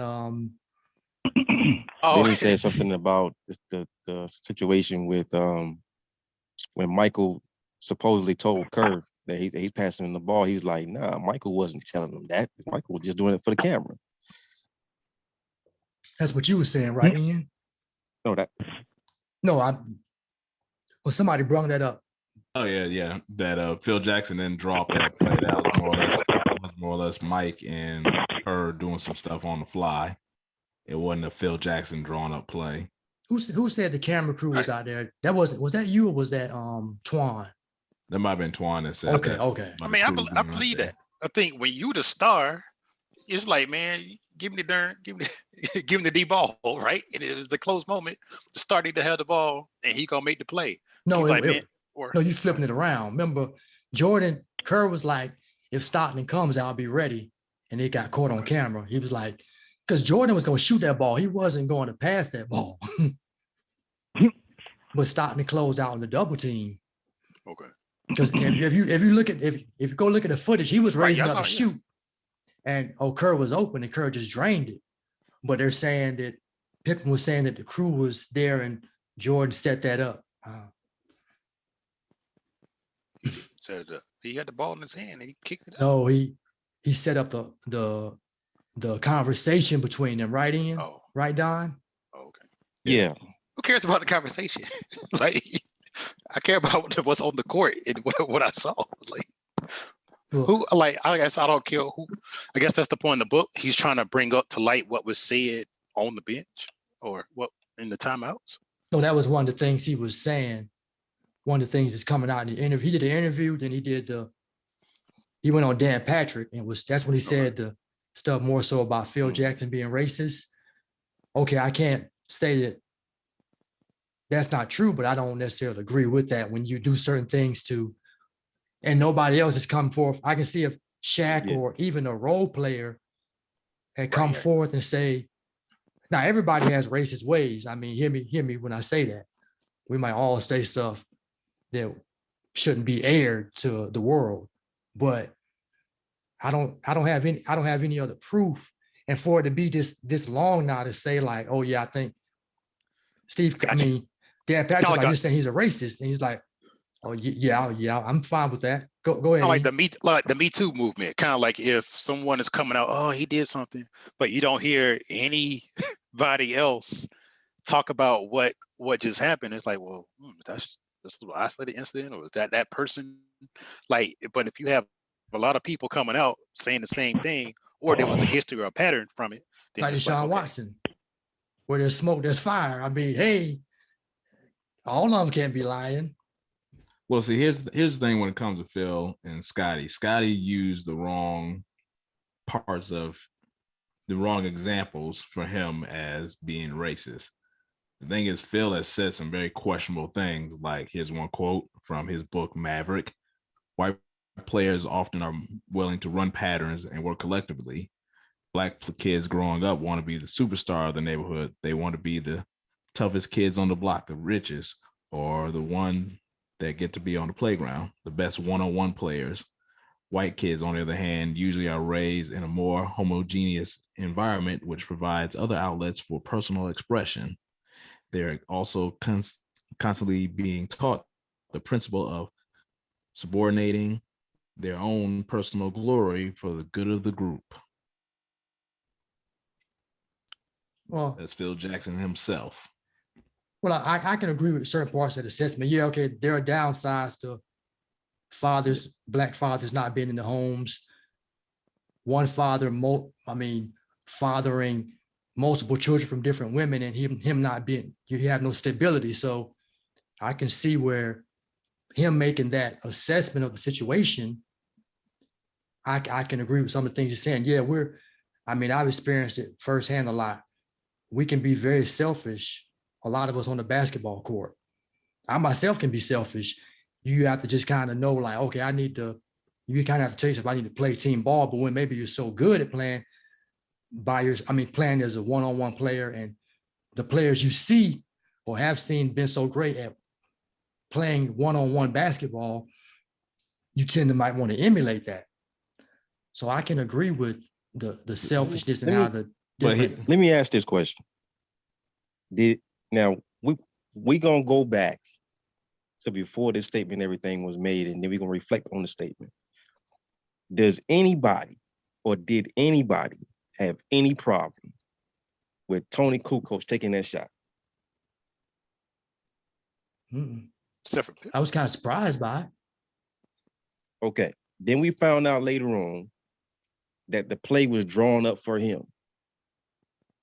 Then he said something about the situation with when Michael supposedly told Kerr that he's passing him the ball. He was like, nah, Michael wasn't telling him that. Michael was just doing it for the camera. That's what you were saying, right, Ian? Well, somebody brought that up. Oh yeah. That Phil Jackson didn't drop that play. That was more or less Mike and her doing some stuff on the fly. It wasn't a Phil Jackson drawn up play. Who said the camera crew was out there? Was that you or was that Twan? That might have been Twan that said okay, that. Okay. I mean, I believe that. I think when you the star, it's like, man, give me the D ball, right? And it was the close moment. The star need to have the ball, and he gonna make the play. No, you flipping it around. Remember, Kerr was like, if Stockton comes, I'll be ready. And it got caught on camera. He was like, because Jordan was going to shoot that ball. He wasn't going to pass that ball. But Stockton closed out on the double team. Okay. Because if you go look at the footage, he was raising up to shoot. And Kerr was open and Kerr just drained it. But they're saying that Pippen was saying that the crew was there and Jordan set that up. He had the ball in his hand and he kicked it out. No, he set up the conversation between them, right, Ian? Oh. Right, Don? Oh, okay. Yeah. Who cares about the conversation? Like, I care about what's on the court and what I saw. Like, I guess I don't care who. I guess that's the point of the book. He's trying to bring up to light what was said on the bench or what in the timeouts. No, that was one of the things he was saying. One of the things that's coming out in the interview. He did the interview, then he went on Dan Patrick and that's when he said the stuff more so about Phil Jackson being racist. Okay, I can't say that that's not true, but I don't necessarily agree with that when you do certain things and nobody else has come forth. I can see if Shaq or even a role player had come forth and say, now everybody has racist ways. I mean, hear me when I say that. We might all say stuff that shouldn't be aired to the world, but I don't have any other proof. And for it to be this long now to say like, oh yeah, I think Dan Patrick, like you're saying he's a racist, and he's like, oh yeah, I'm fine with that. Go ahead. Like the Me Too movement, kind of like if someone is coming out, oh, he did something, but you don't hear anybody else talk about what just happened. It's like, well, that's a little isolated incident, or is that person? Like, but if you have a lot of people coming out saying the same thing, or there was a history or a pattern from it, then Like it's like, Deshaun okay. Watson, where there's smoke, there's fire. I mean, hey, all of them can't be lying. Well, see, here's the thing when it comes to Phil and Scottie. Scottie used the wrong parts of the wrong examples for him as being racist. The thing is, Phil has said some very questionable things. Like, here's one quote from his book, Maverick. White players often are willing to run patterns and work collectively. Black kids growing up want to be the superstar of the neighborhood. They want to be the toughest kids on the block, the richest, or the one that get to be on the playground, the best one-on-one players. White kids, on the other hand, usually are raised in a more homogeneous environment, which provides other outlets for personal expression. They're also constantly being taught the principle of subordinating their own personal glory for the good of the group. Well, That's Phil Jackson himself. Well, I can agree with certain parts of the assessment. Yeah, okay, there are downsides to fathers, Black fathers not being in the homes. One father, fathering multiple children from different women, and him not being, you have no stability. So I can see where him making that assessment of the situation, I can agree with some of the things he's saying. Yeah, I've experienced it firsthand a lot. We can be very selfish, a lot of us on the basketball court. I myself can be selfish. You have to just kind of know, like, okay, you kind of have to tell yourself, I need to play team ball. But when maybe you're so good at playing playing as a one-on-one player, and the players you see or have seen been so great at playing one-on-one basketball, you tend to might want to emulate that. So I can agree with the selfishness and how the different. Let me ask this question. Now we gonna go back to before this statement and everything was made, and then we're gonna reflect on the statement. Does anybody or did anybody have any problem with Tony Kukoc taking that shot? I was kind of surprised by it. Okay. Then we found out later on that the play was drawn up for him.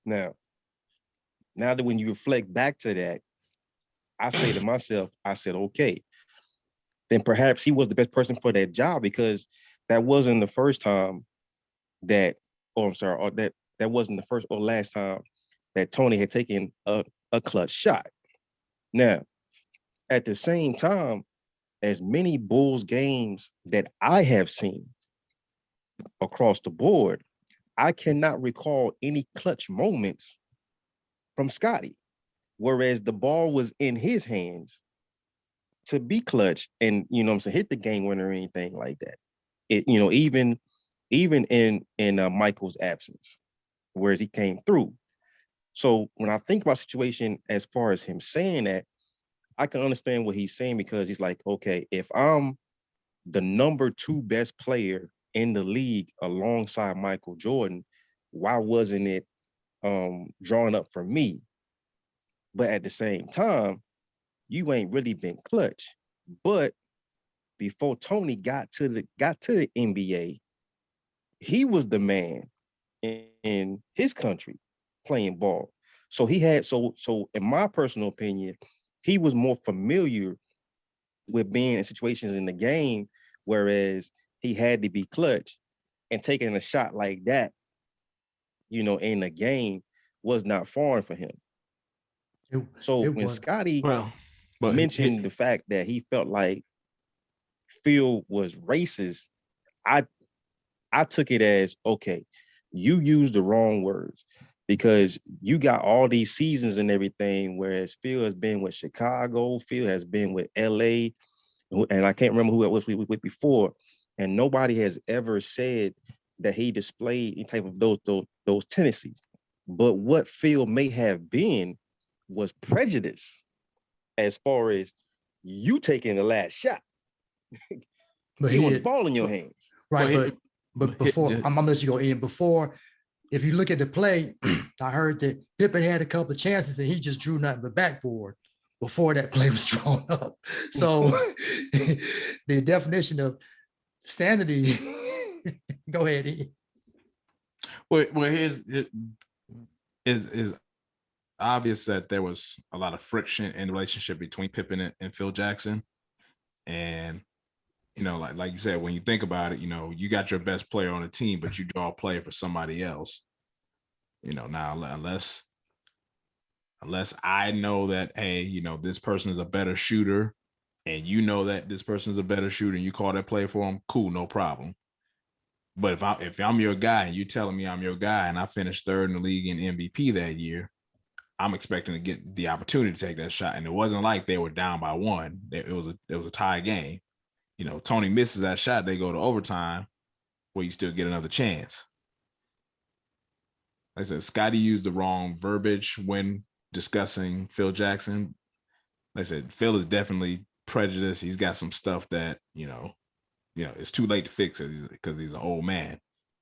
Now that when you reflect back to that, I say to myself, I said, okay, then perhaps he was the best person for that job, because that wasn't the first time that wasn't the first or last time that Tony had taken a clutch shot. Now, at the same time, as many Bulls games that I have seen across the board, I cannot recall any clutch moments from Scottie, whereas the ball was in his hands to be clutch and, hit the game winner or anything like that. Even in Michael's absence, whereas he came through. So when I think about situation as far as him saying that, I can understand what he's saying, because he's like, okay, if I'm the number 2 best player in the league alongside Michael Jordan, why wasn't it drawn up for me? But at the same time, you ain't really been clutch. But before Tony got to the NBA, he was the man in his country playing ball. So he had so in my personal opinion, he was more familiar with being in situations in the game, whereas he had to be clutch, and taking a shot like that, in the game was not foreign for him. So when Scottie mentioned the fact that he felt like Phil was racist, I took it as, okay, you used the wrong words, because you got all these seasons and everything, whereas Phil has been with Chicago, Phil has been with LA, and I can't remember who it was with before, and nobody has ever said that he displayed any type of those tendencies. But what Phil may have been was prejudice, as far as you taking the last shot. But you want the ball in your hands. Right, but before, I'm gonna let you go in. Before, if you look at the play, I heard that Pippen had a couple of chances and he just drew nothing but backboard before that play was drawn up. So the definition of sanity, go ahead, Ian. Well, is obvious that there was a lot of friction in the relationship between Pippen and Phil Jackson, and like you said, when you think about it, you got your best player on the team, but you draw a play for somebody else. Now unless I know that, hey, this person is a better shooter, and that this person is a better shooter, and you call that play for him, cool, no problem. But if I'm your guy and you telling me I'm your guy and I finished third in the league in MVP that year, I'm expecting to get the opportunity to take that shot. And it wasn't like they were down by one. It was a tie game. Tony misses that shot, they go to overtime where you still get another chance. Like I said, Scottie used the wrong verbiage when discussing Phil Jackson. Like I said, Phil is definitely prejudiced. He's got some stuff that, it's too late to fix it because he's an old man.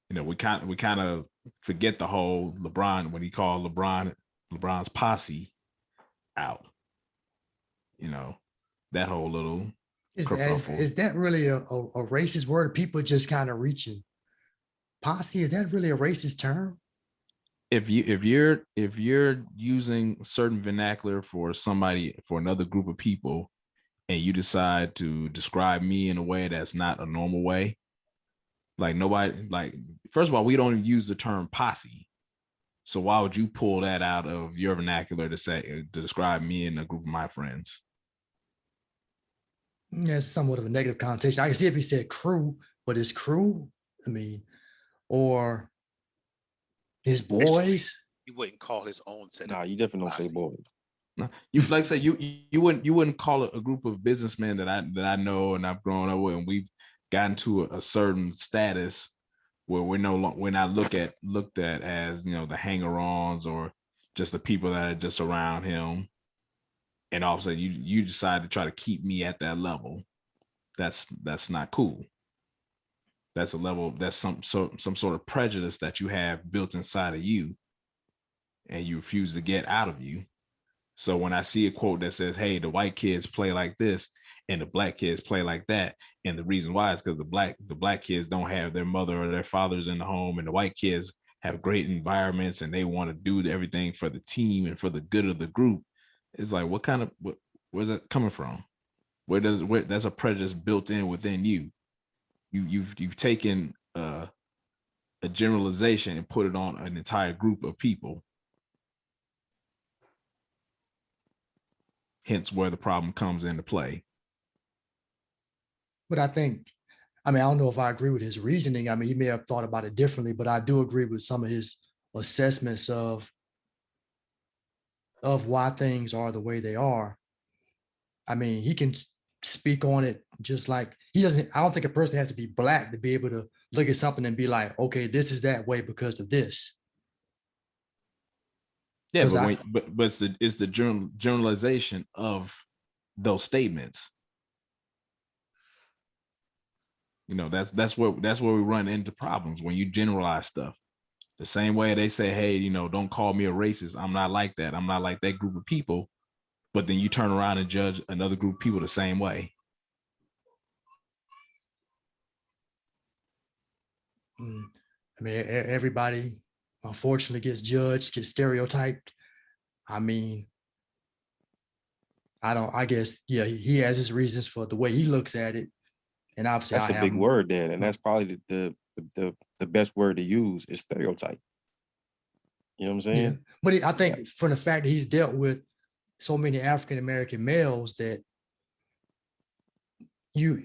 We kind of forget the whole LeBron when he called LeBron's posse out. That whole little Is kerfuffle. that really a racist word? People just kind of reaching. Posse, is that really a racist term? If you're using certain vernacular for another group of people, and you decide to describe me in a way that's not a normal way, first of all, we don't even use the term posse. So why would you pull that out of your vernacular to describe me and a group of my friends? Yeah, it's somewhat of a negative connotation. I can see if he said crew, but his crew, or his boys. You wouldn't call his own set. Nah, you definitely don't say boys. No, you like say you wouldn't call it a group of businessmen that I know and I've grown up with, and we've gotten to a certain status where we're not looked at as the hanger-ons or just the people that are just around him, and all of a sudden you decide to try to keep me at that level. That's not cool. That's a level, that's some sort of prejudice that you have built inside of you, and you refuse to get out of you. So when I see a quote that says, hey, the white kids play like this and the black kids play like that, and the reason why is because the black kids don't have their mother or their fathers in the home, and the white kids have great environments and they want to do everything for the team and for the good of the group. It's like, where's that coming from? Where that's a prejudice built in within you. You've taken a generalization and put it on an entire group of people. Hence where the problem comes into play. But I don't know if I agree with his reasoning. He may have thought about it differently, but I do agree with some of his assessments of why things are the way they are. He can speak on it just like I don't think a person has to be black to be able to look at something and be like, okay, this is that way because of this. Yeah, but it's the generalization of those statements. That's where we run into problems when you generalize stuff. The same way they say, hey, don't call me a racist. I'm not like that. I'm not like that group of people. But then you turn around and judge another group of people the same way. Everybody unfortunately gets judged, gets stereotyped. I guess, yeah, he has his reasons for the way he looks at it. And obviously that's a big word then. And that's probably the best word to use is stereotype. You know what I'm saying? Yeah. But I think from the fact that he's dealt with so many African-American males that you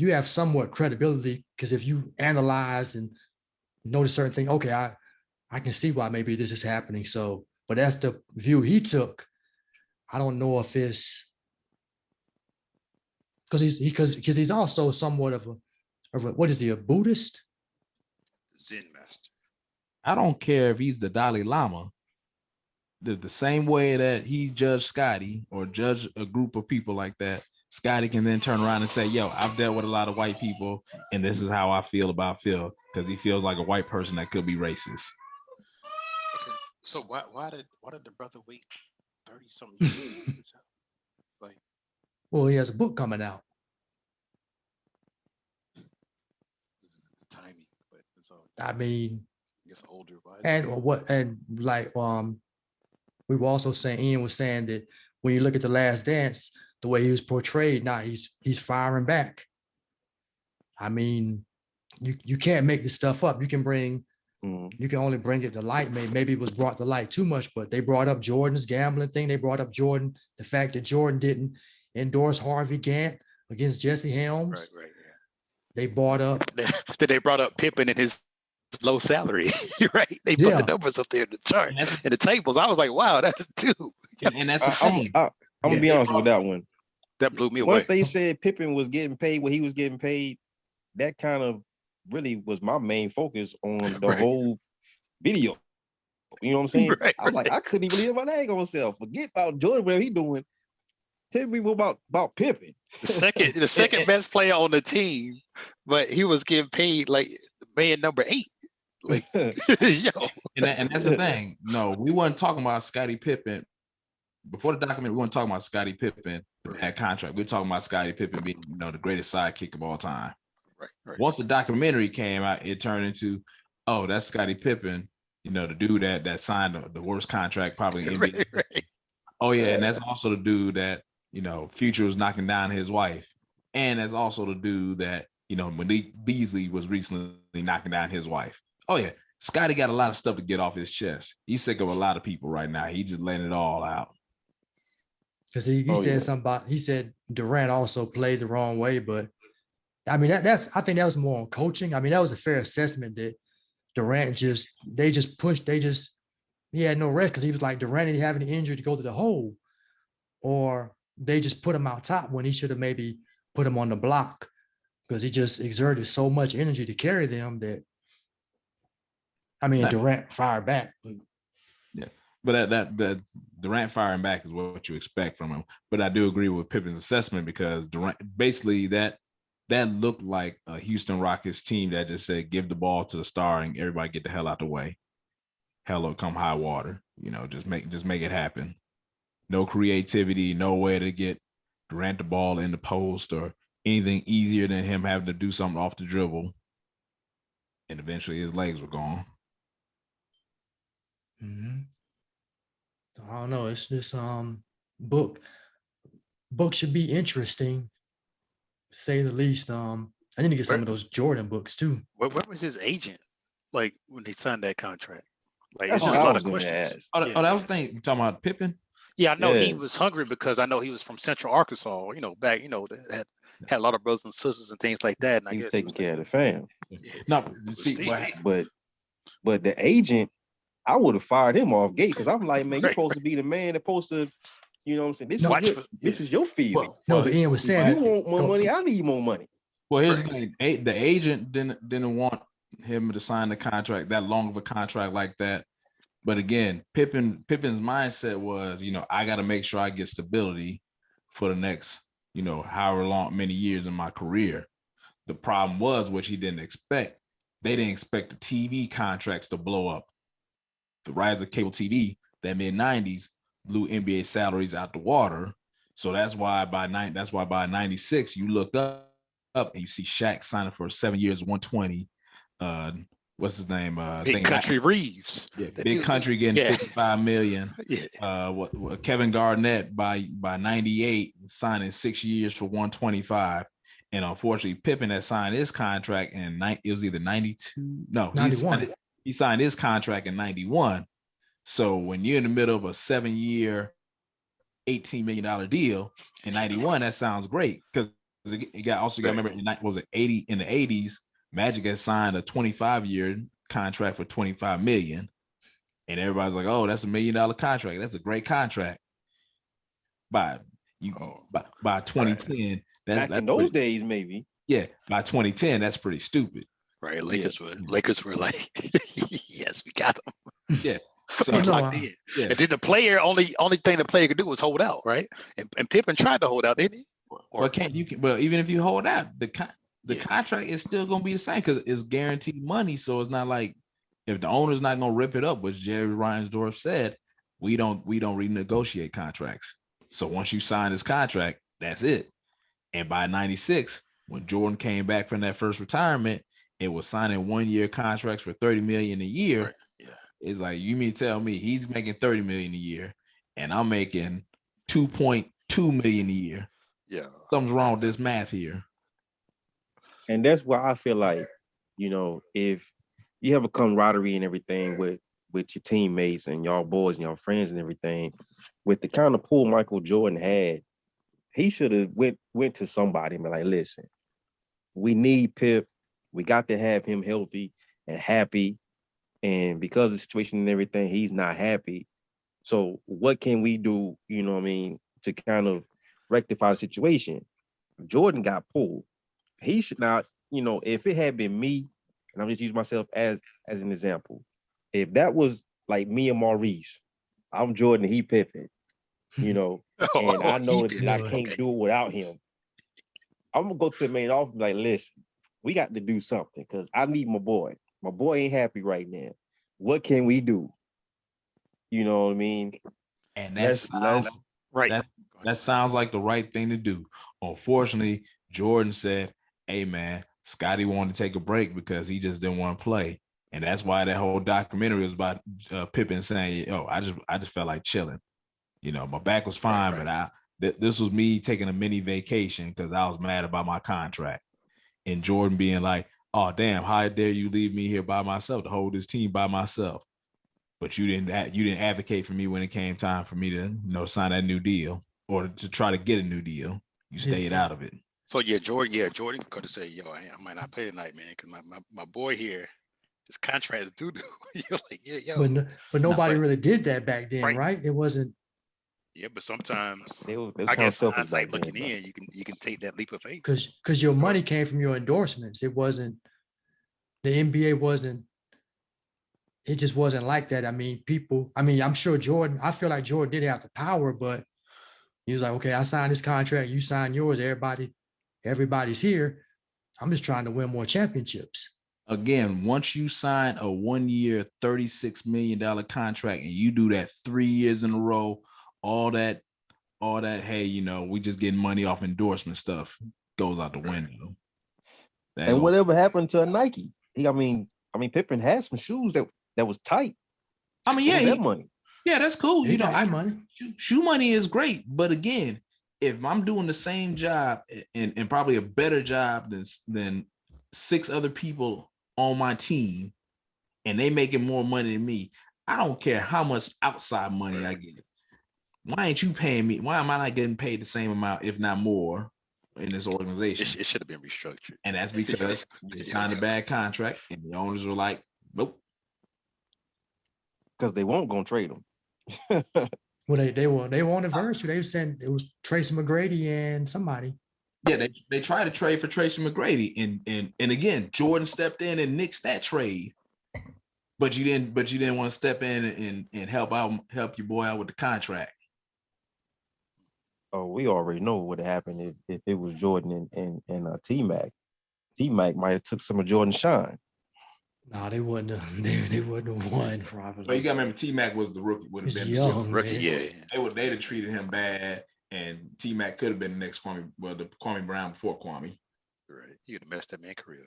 have somewhat credibility, because if you analyze and notice certain things, okay, I can see why maybe this is happening. So, but that's the view he took. I don't know if it's because he's also somewhat of a what is he, a Buddhist? Zen master. I don't care if he's the Dalai Lama. The same way that he judged Scottie or judged a group of people like that, Scottie can then turn around and say, yo, I've dealt with a lot of white people, and this is how I feel about Phil, because he feels like a white person that could be racist. Okay. So why did the brother wait 30-something years? Well, he has a book coming out. This is the timing, but it's all. guess older, but And we were also saying, Ian was saying that when you look at The Last Dance, the way he was portrayed, now he's firing back. I mean, you can't make this stuff up. You can only bring it to light. Maybe it was brought to light too much, but they brought up Jordan's gambling thing. They brought up Jordan, the fact that Jordan didn't endorse Harvey Gantt against Jesse Helms. right. They brought up They brought up Pippen and his low salary, right? They put the numbers up there in the chart and the tables. I was like, wow, that's dude. And that's the thing. I'm gonna be honest with that one. That blew me away. Once they said Pippen was getting paid what he was getting paid, that kind of really was my main focus on the whole video. You know what I'm saying? I'm like, I couldn't even believe my name on myself. Forget about Jordan, what he doing. Tell me about Pippen. The second best player on the team, but he was getting paid like man number 8. Like, yo. And that's the thing. No, we weren't talking about Scottie Pippen. Before the documentary, we weren't talking about Scottie Pippen that contract. We were talking about Scottie Pippen being, the greatest sidekick of all time. Right. Once the documentary came out, it turned into, oh, that's Scottie Pippen, the dude that signed the worst contract probably in NBA. Right. Oh yeah, and that's also the dude that Future was knocking down his wife, and that's also the dude that Malik Beasley was recently knocking down his wife. Oh yeah, Scottie got a lot of stuff to get off his chest. He's sick of a lot of people right now. He just letting it all out. Because he said something about, he said Durant also played the wrong way, but I mean, I think that was more on coaching. I mean, that was a fair assessment that Durant he had no rest because he was like, Durant didn't have any injury to go to the hole, or they just put him out top when he should have maybe put him on the block because he just exerted so much energy to carry them that, Durant fired back. Yeah. But that Durant firing back is what you expect from him. But I do agree with Pippen's assessment because Durant, basically that looked like a Houston Rockets team that just said, give the ball to the star and everybody get the hell out the way. Hell or come high water, just make it happen. No creativity, no way to get Durant the ball in the post or anything easier than him having to do something off the dribble. And eventually his legs were gone. Mm-hmm. I don't know. It's this book should be interesting, to say the least. I need to get some of those Jordan books too. Where was his agent? Like when they signed that contract? Like That's it's just what a I lot was of gonna questions. ask. That was the thing. You talking about Pippen? Yeah, I know he was hungry because I know he was from Central Arkansas. Back that had a lot of brothers and sisters and things like that. And I He guess was taking care of the fam. No, see, but the agent, I would have fired him off gate because I'm like, man, you're supposed to be the man that's supposed to, you know what I'm saying? This is your field. But Ian was saying, you want more money, I need more money. Well, here's the thing. The agent didn't want him to sign the contract, that long of a contract like that. But again, Pippen's mindset was, I got to make sure I get stability for the next, however many years in my career. The problem was, which he didn't expect, they didn't expect the TV contracts to blow up. The rise of cable TV, that mid-90s, blew NBA salaries out the water. So that's why by 96, you look up and you see Shaq signing for 7 years, 120. What's his name? Big Country Reeves. Yeah, Big Country getting $55 million. What Kevin Garnett by 98 signing 6 years for 125. And unfortunately, Pippen had signed his contract it was either 92. No, 91. He signed his contract in 91. So when you're in the middle of a 7-year, $18 million deal in 91, that sounds great because you got to remember in the 80s, Magic has signed a 25-year contract for $25 million. And everybody's like, oh, that's $1 million contract. That's a great contract. By 2010, that's in those days, maybe. Yeah, by 2010, that's pretty stupid. Right. Lakers were like, yes, we got them. Yeah. So locked in. Yeah. And then the player, only thing the player could do was hold out, right? And Pippen tried to hold out, didn't he? Well, even if you hold out, the contract is still gonna be the same because it's guaranteed money. So it's not like if the owner's not gonna rip it up, which Jerry Reinsdorf said, we don't renegotiate contracts. So once you sign this contract, that's it. And by 96, when Jordan came back from that first retirement it was signing 1-year contracts for $30 million a year. Right. Yeah. It's like, you mean to tell me he's making $30 million a year and I'm making $2.2 million a year? Yeah. Something's wrong with this math here. And that's why I feel like, if you have a camaraderie and everything with your teammates and y'all boys and y'all friends and everything, with the kind of pull Michael Jordan had, he should have went to somebody and be like, listen, we need Pip. We got to have him healthy and happy. And because of the situation and everything, he's not happy. So what can we do, to kind of rectify the situation? Jordan got pulled. He should not, if it had been me, and I'm just using myself as an example, if that was like me and Maurice, I'm Jordan, he Pippen, and I know that I can't do it without him. I'm gonna go to the main office and be like, listen, we got to do something because I need my boy. My boy ain't happy right now. What can we do? You know what I mean? And let's Right. That sounds like the right thing to do. Unfortunately, Jordan said, hey man, Scottie wanted to take a break because he just didn't want to play. And that's why that whole documentary was about Pippen saying, "Oh, I just felt like chilling. My back was fine, but this was me taking a mini vacation because I was mad about my contract." And Jordan being like, "Oh, damn, how dare you leave me here by myself to hold this team by myself? But you didn't advocate for me when it came time for me to sign that new deal or to try to get a new deal. You stayed out of it." So Jordan could have said, "Yo, I might not play tonight, man, because my boy here, his contract is due." You're like, yeah, yo. But nobody really did that back then, right? It wasn't. Yeah, but sometimes they was I kind of guess selfish hindsight back looking then, in, you can take that leap of faith. Because your money came from your endorsements. It wasn't, the NBA wasn't, it just wasn't like that. I mean, I'm sure I feel like Jordan did have the power, but he was like, okay, I signed this contract, you sign yours, everybody's here. I'm just trying to win more championships. Again, once you sign a 1-year, $36 million contract and you do that 3 years in a row, all that, hey, we just getting money off endorsement stuff goes out the window. And whatever happened to Nike? Pippen had some shoes that was tight. That money. Yeah, that's cool. Money. Shoe money is great, but again, if I'm doing the same job and probably a better job than 6 other people on my team, and they making more money than me, I don't care how much outside money I get. Why ain't you paying me? Why am I not getting paid the same amount, if not more, in this organization? It should have been restructured. And that's because they signed a bad contract, and the owners were like, nope. Because they weren't gonna trade them. Well, they were on the verge. They said it was Tracy McGrady and somebody. Yeah, they tried to trade for Tracy McGrady, and again, Jordan stepped in and nixed that trade. But you didn't want to step in and help your boy out with the contract. Oh, we already know what happened if it was Jordan and T-Mac. T-Mac might have took some of Jordan's shine. No, they wouldn't have. They wouldn't have won, probably. But you gotta remember, T-Mac was the rookie. Would have been young, the rookie. Yeah. They'd have treated him bad, and T-Mac could have been the next Kwame. Well, the Kwame Brown before Kwame. Right. You could have messed that man's career.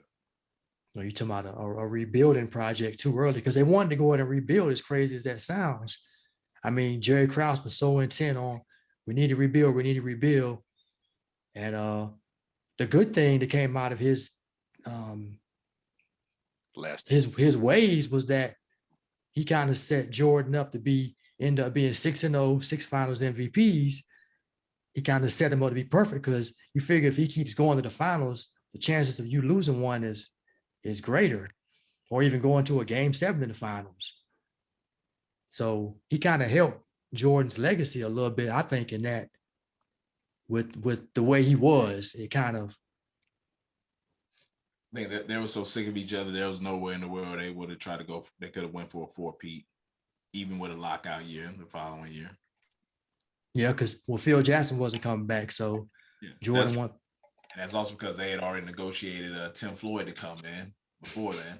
No, you're talking about a rebuilding project too early because they wanted to go ahead and rebuild. As crazy as that sounds, I mean, Jerry Krause was so intent on we need to rebuild, and the good thing that came out of his his ways was that he kind of set Jordan up to end up being 6-0, 6 finals MVPs. He kind of set him up to be perfect because you figure if he keeps going to the finals, the chances of you losing one is greater, or even going to a game 7 in the finals. So he kind of helped Jordan's legacy a little bit, I think, in that with the way he was, it kind of. I think that they were so sick of each other. There was no way in the world they would have tried to go. They could have went for a 4-peat, even with a lockout year the following year. Yeah, because Phil Jackson wasn't coming back, so Jordan won. And that's also because they had already negotiated Tim Floyd to come in before then.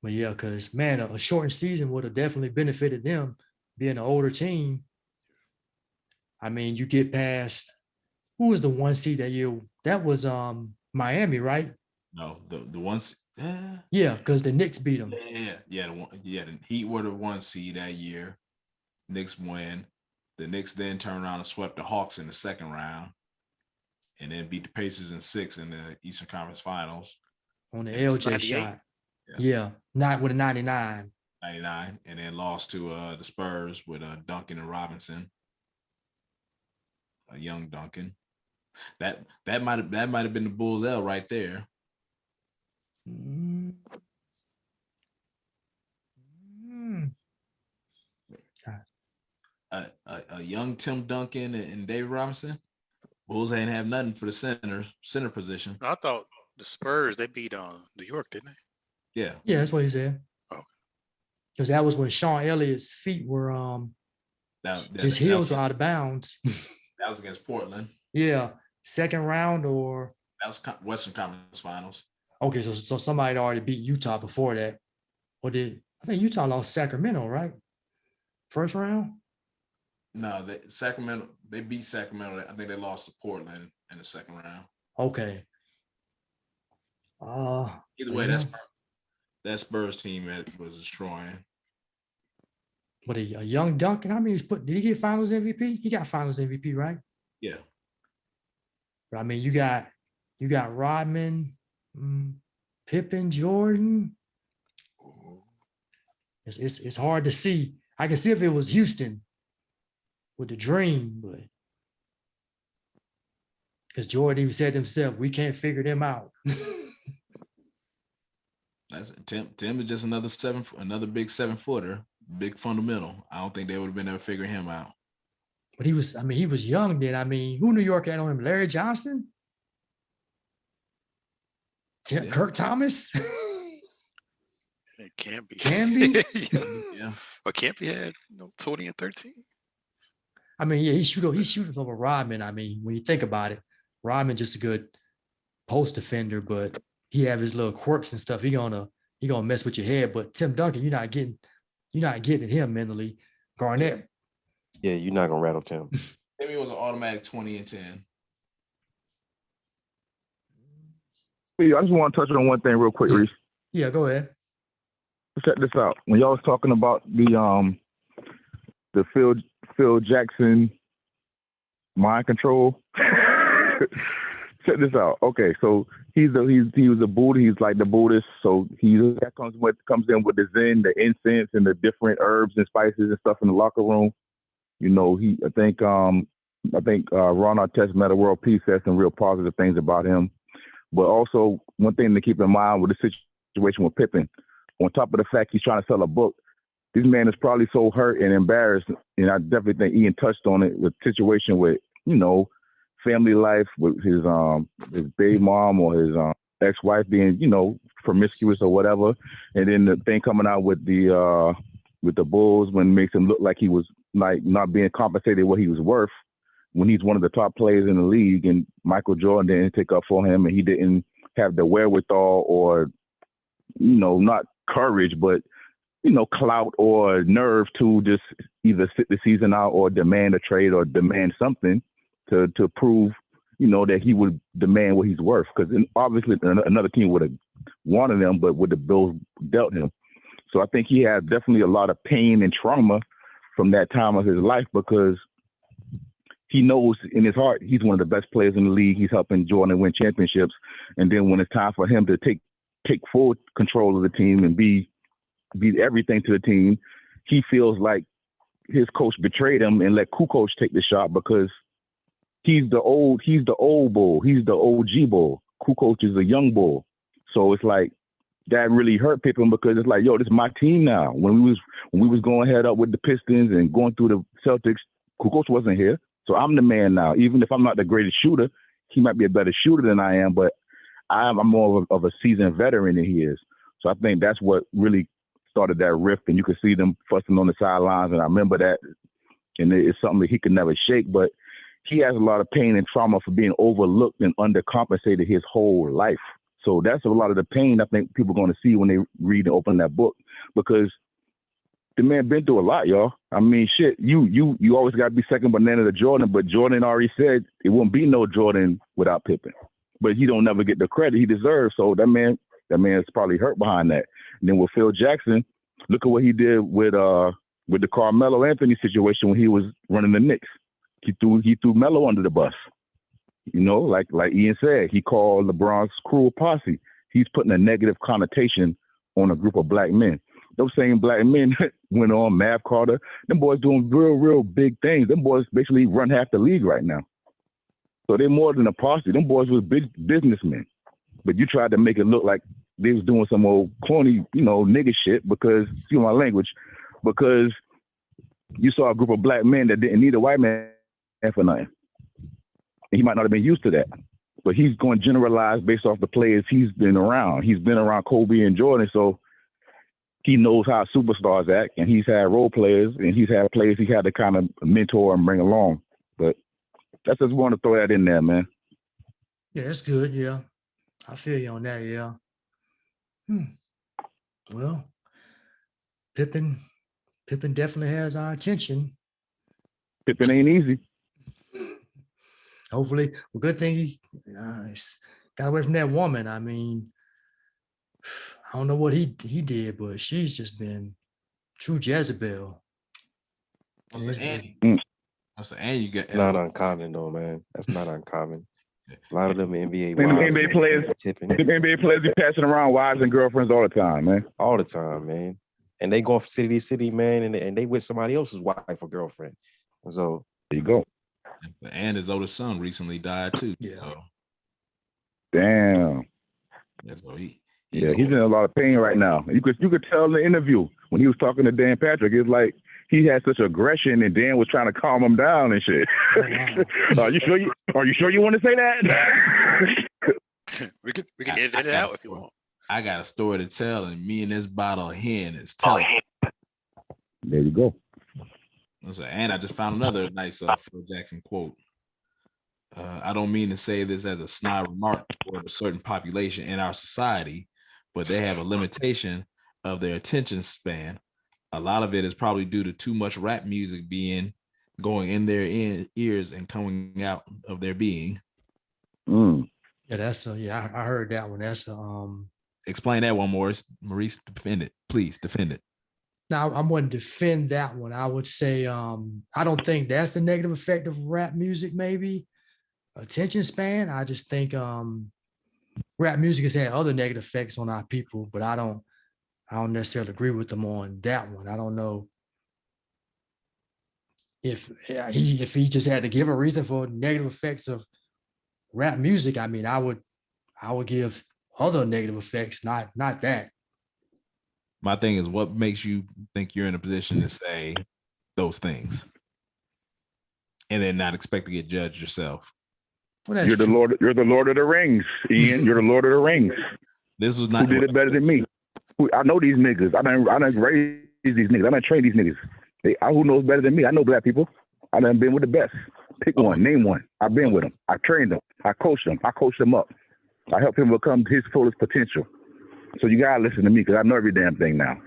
But yeah, because man, a shortened season would have definitely benefited them, being an older team. I mean, you get past, who was the 1 seed that year? That was Miami, right? No, the ones. Yeah, because the Knicks beat them. The Heat were the 1 seed that year. Knicks win. The Knicks then turned around and swept the Hawks in the second round, and then beat the Pacers in 6 in the Eastern Conference Finals. On the And it's LJ 98. shot. Yeah, not with a 99. 99, and then lost to the Spurs with Duncan and Robinson, a young Duncan. That might have been the Bulls' L right there. Mm. A young Tim Duncan and Dave Robinson. Bulls ain't have nothing for the center position. I thought the Spurs, they beat New York, didn't they? Yeah. Yeah, that's what he said. Oh. Because that was when Sean Elliott's feet were his heels were out of bounds. That was against Portland. Yeah, second round or that was Western Conference Finals. Okay, so somebody had already beat Utah before that. Or I think Utah lost Sacramento, right? First round? No, they beat Sacramento. I think they lost to Portland in the second round. Okay. Either way, that Spurs team was destroying. But a young Duncan, I mean, did he get Finals MVP? He got Finals MVP, right? Yeah. But I mean, you got Rodman, Pippen, Jordan. It's hard to see. I can see if it was Houston with the Dream, but because Jordan even said himself, we can't figure them out. That's Tim is just another big 7-footer, big fundamental. I don't think they would have been able to figure him out. But he was young then. I mean, who New York had on him? Larry Johnson? Kirk Thomas? It can't be. Can be? Yeah. But Campy had 20 and 13. I mean, yeah, he shoot over Rodman. I mean, when you think about it, Rodman just a good post defender, but he have his little quirks and stuff. He gonna mess with your head. But Tim Duncan, you're not getting him mentally. Garnett. Yeah, you're not gonna rattle Tim. Timmy was an automatic 20 and 10. I just want to touch on one thing real quick, Reese. Yeah, go ahead. Check this out. When y'all was talking about the Phil Jackson mind control, check this out. Okay, so he was a Buddhist. He's like the Buddhist. So that comes in with the Zen, the incense, and the different herbs and spices and stuff in the locker room. You know, I think Ron Artest, Meta World Peace, said some real positive things about him. But also one thing to keep in mind with the situation with Pippen, on top of the fact he's trying to sell a book, this man is probably so hurt and embarrassed. And I definitely think Ian touched on it with situation with, family life with his baby mom or his ex-wife being, promiscuous or whatever. And then the thing coming out with the Bulls when it makes him look like he was like not being compensated what he was worth when he's one of the top players in the league, and Michael Jordan didn't take up for him and he didn't have the wherewithal or, not courage, but, clout or nerve to just either sit the season out or demand a trade or demand something to prove, that he would demand what he's worth. Because obviously another team would have wanted him, but would the Bills dealt him? So I think he has definitely a lot of pain and trauma from that time of his life because he knows in his heart he's one of the best players in the league. He's helping Jordan win championships. And then when it's time for him to take full control of the team and be everything to the team, he feels like his coach betrayed him and let Kukoc take the shot because he's the old bull. He's the OG bull. Kukoc is a young bull. So it's like that really hurt Pippen because it's like, yo, this is my team now. When we was going head up with the Pistons and going through the Celtics, Kukoc wasn't here. So I'm the man now. Even if I'm not the greatest shooter, he might be a better shooter than I am, but I'm more of a seasoned veteran than he is. So I think that's what really started that rift, and you could see them fussing on the sidelines, and I remember that, and it's something that he could never shake, but he has a lot of pain and trauma for being overlooked and undercompensated his whole life. So that's a lot of the pain I think people are going to see when they read and open that book, because the man been through a lot, y'all. I mean, shit, you always got to be second banana to Jordan, but Jordan already said it wouldn't be no Jordan without Pippen. but he don't never get the credit he deserves. So that man is probably hurt behind that. And then with Phil Jackson, look at what he did with the Carmelo Anthony situation when he was running the Knicks. He threw Melo under the bus. You know, like Ian said, he called LeBron's cruel posse. He's putting a negative connotation on a group of black men. Those same black men went on Mav Carter. Them boys doing real big things. Them boys basically run half the league right now. So they're more than a posse. Them boys was big businessmen. But you tried to make it look like they was doing some old corny, you know, nigga shit because, excuse my language, because you saw a group of black men that didn't need a white man for nothing. And he might not have been used to that. But he's going to generalize based off the players he's been around. He's been around Kobe and Jordan, so he knows how superstars act, and he's had role players, and he's had players he had to kind of mentor and bring along. But that's just want to throw that in there, man. Yeah, that's good. Yeah, I feel you on that. Yeah. Well, Pippen definitely has our attention. Pippen ain't easy. Hopefully, well, good thing he got away from that woman. I mean, I don't know what he did, but she's just been true Jezebel. And you get Not uncommon though, man. That's not uncommon. A lot of them NBA Them wives, NBA players, tipping them NBA players be passing around wives and girlfriends all the time, man. all the time, man. And they go from city to city, man, and they with somebody else's wife or girlfriend. So There you go. and his oldest son recently died too. Yeah. So, Damn. so he's in a lot of pain right now. You could tell in the interview when he was talking to Dan Patrick, it's like he had such aggression, and Dan was trying to calm him down and shit. Oh, wow. Are you sure you want to say that? we can edit it out if you want. I got a story to tell, and me and this bottle of hen is telling. There you go. And I just found another nice Phil Jackson quote. I don't mean to say this as a snide remark toward a certain population in our society, but they have a limitation of their attention span. A lot of it is probably due to too much rap music going in their ears and coming out of their being. Mm. Yeah, I heard that one. That's Explain that one, Maurice. Maurice, defend it. Please defend it. Now I'm going to defend that one. I would say I don't think that's the negative effect of rap music, maybe. Attention span. I just think rap music has had other negative effects on our people, but I don't necessarily agree with them on that one. I don't know if he just had to give a reason for negative effects of rap music. I mean, I would give other negative effects, not that. My thing is, what makes you think you're in a position to say those things and then not expect to get judged yourself? Well, You're the Lord of the Rings, Ian. You're the Lord of the Rings. This was not who did it better than me. I know these niggas. I done raised these niggas. I done trained these niggas. Who knows better than me? I know black people. I done been with the best. Pick one, name one. I've been with them. I trained them. I coached them. I coached them up. I helped him become his fullest potential. So you gotta listen to me because I know every damn thing now.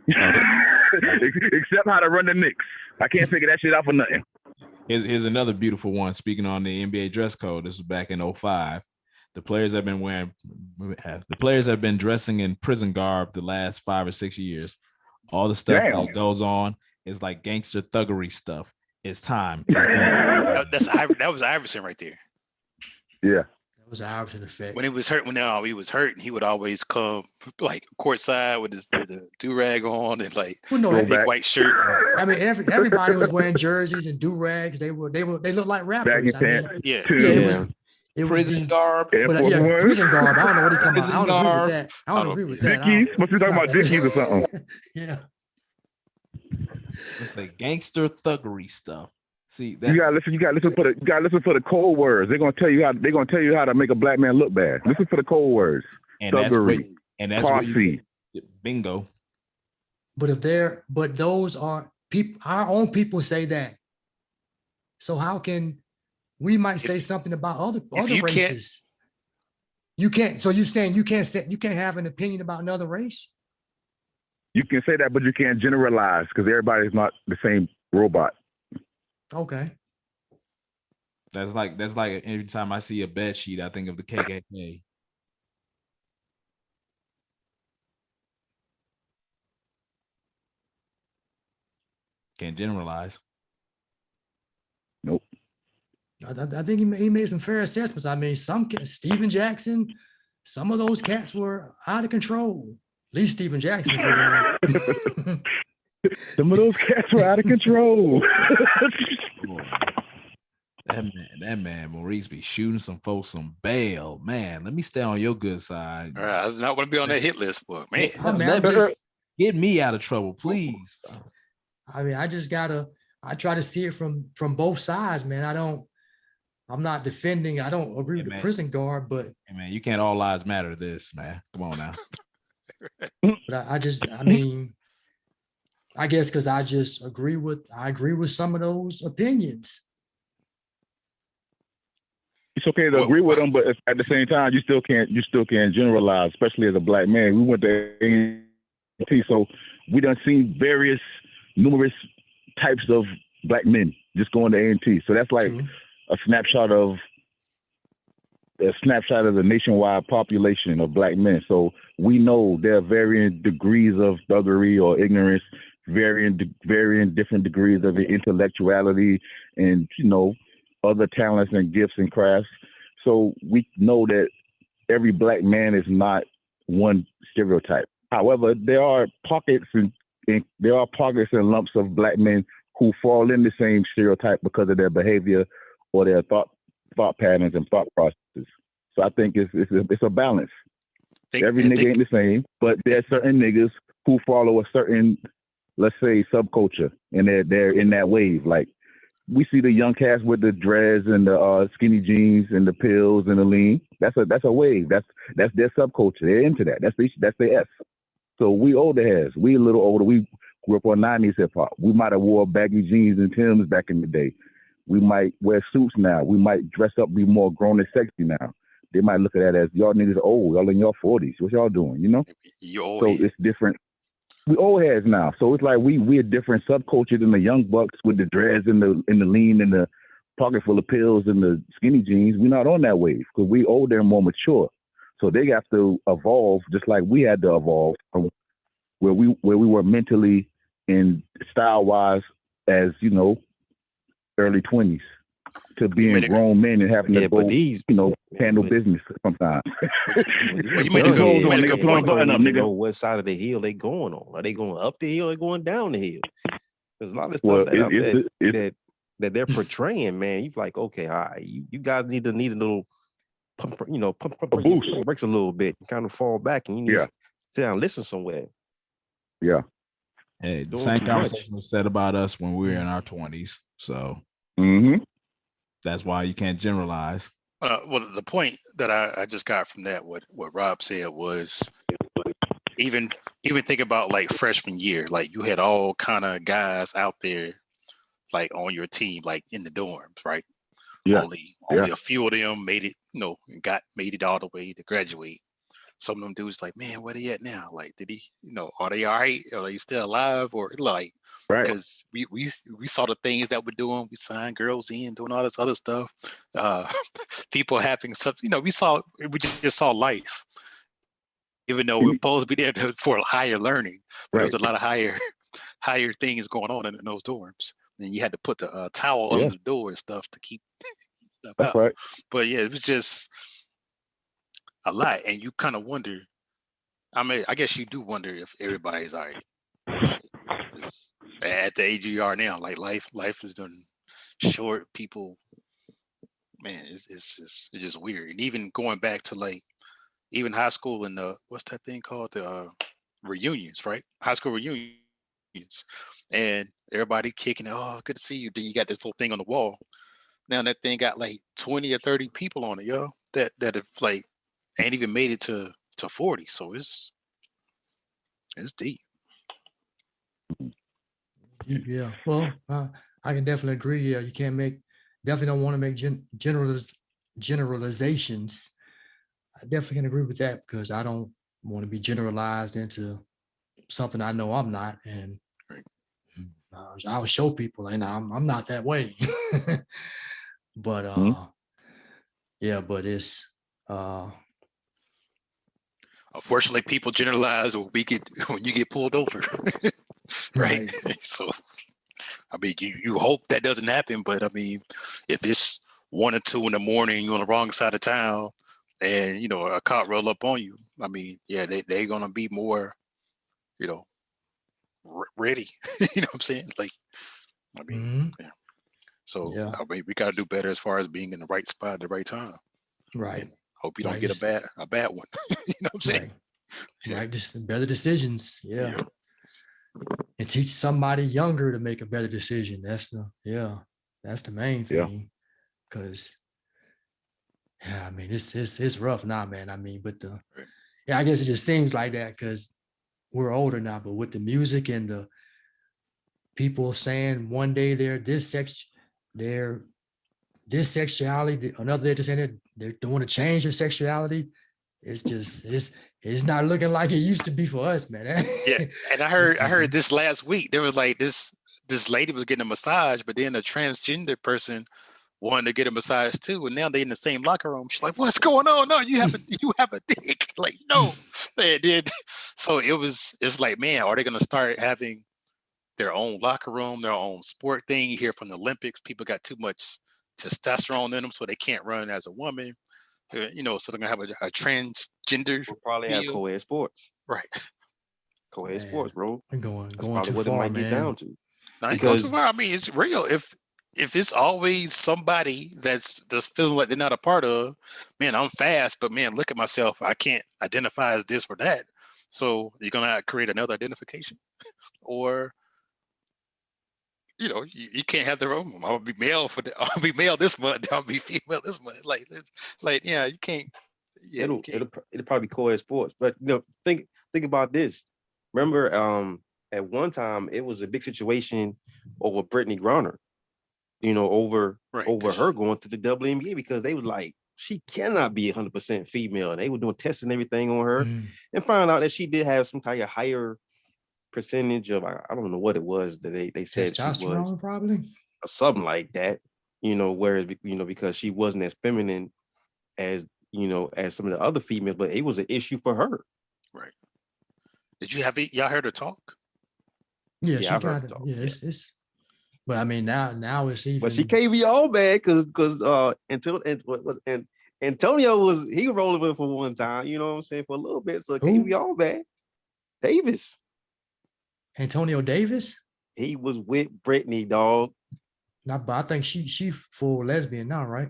Except how to run the Knicks. I can't figure that shit out for nothing. Here's another beautiful one. Speaking on the NBA dress code, this was back in 2005. The players have been dressing in prison garb the last 5 or 6 years. All the stuff that goes on is like gangster thuggery stuff. It's time. That was Iverson right there. Yeah. That was Iverson effect. When he was hurt, he would always come like courtside with the do-rag on and like big white shirt. I mean, everybody was wearing jerseys and do-rags. They looked like rappers. It was prison garb. Prison garb. I don't know what he's talking about. I don't agree with that. Dickies? Must be talking about Dickies or something. Yeah. It's like gangster thuggery stuff. See, you gotta listen for the code words. They're gonna tell you how to make a black man look bad. Listen for the code words. And thuggery. That's what you bingo. But those are people, our own people say that. So how can we might say something about other races? You can't. So you're saying you can't have an opinion about another race? You can say that, but you can't generalize because everybody's not the same robot. Okay. That's like every time I see a bed sheet, I think of the KKK. Can't generalize. Nope. I think he made some fair assessments. I mean, Steven Jackson, some of those cats were out of control. At least Steven Jackson. Some of those cats were out of control. Boy, that man, Maurice be shooting some folks some bail. Man, let me stay on your good side. All right, I does not want to be on that hit list, but man, Get me out of trouble, please. I mean, I try to see it from both sides, man. I'm not defending. I don't agree with the prison guard, but hey, man, you can't all lives matter this, man. Come on now. But I mean, I guess because I agree with some of those opinions. It's okay to agree with them, but at the same time, you still can't generalize, especially as a black man. We went to A&T, so we done seen numerous types of black men just going to A&T. So that's like a snapshot of the nationwide population of black men. So we know there are varying degrees of thuggery or ignorance, varying different degrees of intellectuality and, other talents and gifts and crafts. So we know that every black man is not one stereotype. However, there are pockets and lumps of black men who fall in the same stereotype because of their behavior or their thought patterns and thought processes. So I think it's a balance. Every nigga ain't the same, but there are certain niggas who follow a certain, let's say, subculture, and they're in that wave. Like we see the young cats with the dreads and the skinny jeans and the pills and the lean. That's a wave. That's their subculture. They're into that. That's their S. So we older heads. We a little older. We grew up on 90s hip hop. We might have wore baggy jeans and Timbs back in the day. We might wear suits now. We might dress up, be more grown and sexy now. They might look at that as y'all niggas old. Y'all in your 40s. What y'all doing? You old. So it's different. We old heads now. So it's like we a different subculture than the young bucks with the dreads and the lean and the pocket full of pills and the skinny jeans. We're not on that wave because we older and more mature. So they have to evolve just like we had to evolve from where we were mentally and style wise as early 20s to being grown men and having to go, handle business sometimes. Well, you made a good point. Know what side of the hill they going on. Are they going up the hill or going down the hill? There's a lot of stuff that they're portraying, man. You like, okay, all right, you guys need a little pump your brakes a little bit and kind of fall back, and you need to sit down and listen somewhere. Yeah. Hey, the same conversation was said about us when we were in our 20s. So that's why you can't generalize. Well, the point that I just got from that, what Rob said was, even think about like freshman year, like you had all kind of guys out there, like on your team, like in the dorms, right? Yeah. Only a few of them made it, made it all the way to graduate. Some of them dudes like, man, where they at now? Like, did he, are they all right? Are they still alive? Or like, because we saw the things that we're doing. We signed girls in, doing all this other stuff. People having something, we just saw life. Even though we're supposed to be there for higher learning, but there was a lot of higher things going on in those dorms. And you had to put the towel under the door and stuff to keep stuff out. Right. But yeah, it was just a lot, and you kind of wonder. I mean, I guess you do wonder if everybody's all right. At the age you are now, like life is done short. People, man, it's just weird. And even going back to like even high school and what's that thing called, the reunions, right? High school reunions, and everybody kicking. Oh, good to see you. Then you got this little thing on the wall. Now that thing got like 20 or 30 people on it, that have like ain't even made it to 40. So it's deep. Yeah. Well, I can definitely agree. Yeah, you can't definitely don't want to make generalizations. I definitely can agree with that because I don't want to be generalized into something I know I'm not, and I'll show people, and I'm not that way. But yeah, but it's Unfortunately, people generalize when you get pulled over, right? So, I mean, you hope that doesn't happen, but I mean, if it's 1 or 2 in the morning, you're on the wrong side of town, and a cop roll up on you, I mean, yeah, they're gonna be more, you know, ready. You know what I'm saying? Like, I mean, yeah. So yeah, I mean, we gotta do better as far as being in the right spot at the right time. right, And hope you don't right, get a bad one. You know what I'm saying? right, Yeah. right. Just better decisions. Yeah. Yeah. And teach somebody younger to make a better decision. That's the main Yeah. thing. Because yeah, I mean, it's rough now, man. I mean, but Right. yeah, I guess it just seems like that because we're older now. But with the music and the people saying one day they're this sexuality, another day they're saying they want to change their sexuality. It's just it's not looking like it used to be for us, man. Yeah, and I heard this last week. There was like this lady was getting a massage, but then a transgender person wanted to get a massage too, and now they in the same locker room. She's like, "What's going on? No, you have a dick." Like, no, they did. So it's like, man, are they gonna start having their own locker room, their own sport thing? You hear from the Olympics, people got too much testosterone in them, so they can't run as a woman. So they're gonna have a transgender We'll probably have field, co-ed sports. right? Co-ed Man, sports, bro. going That's probably too what it far, might get man. down to. I ain't go too Because far. I mean, it's real. If it's always somebody that's feeling like they're not a part of, man, I'm fast, but man, look at myself. I can't identify as this or that. So you're gonna create another identification, or you can't have the wrong. I'll be male I'll be male this month. I'll be female this month. Like yeah, you can't. Yeah, you can't. it'll probably be co-ed sports. But think about this. Remember, at one time it was a big situation over Brittany Griner. Over Right. her going to the WNBA because they was like, she cannot be 100% female, and they were doing tests and everything on her, and found out that she did have some kind of higher percentage of I don't know what it was that they said she was, Testosterone, probably. or something like that. Whereas because she wasn't as feminine as as some of the other females, but it was an issue for her. Right. Did y'all heard her talk? Yeah, Yeah, she I've heard got her it. talk, Yeah, yeah. it's. But I mean, now it's even. But she can't be all bad because Antonio was rolling with it for one time, you know what I'm saying, for a little bit. So it can't be all bad. Davis. Antonio Davis? He was with Brittany, dog. Not, but I think she full lesbian now, right?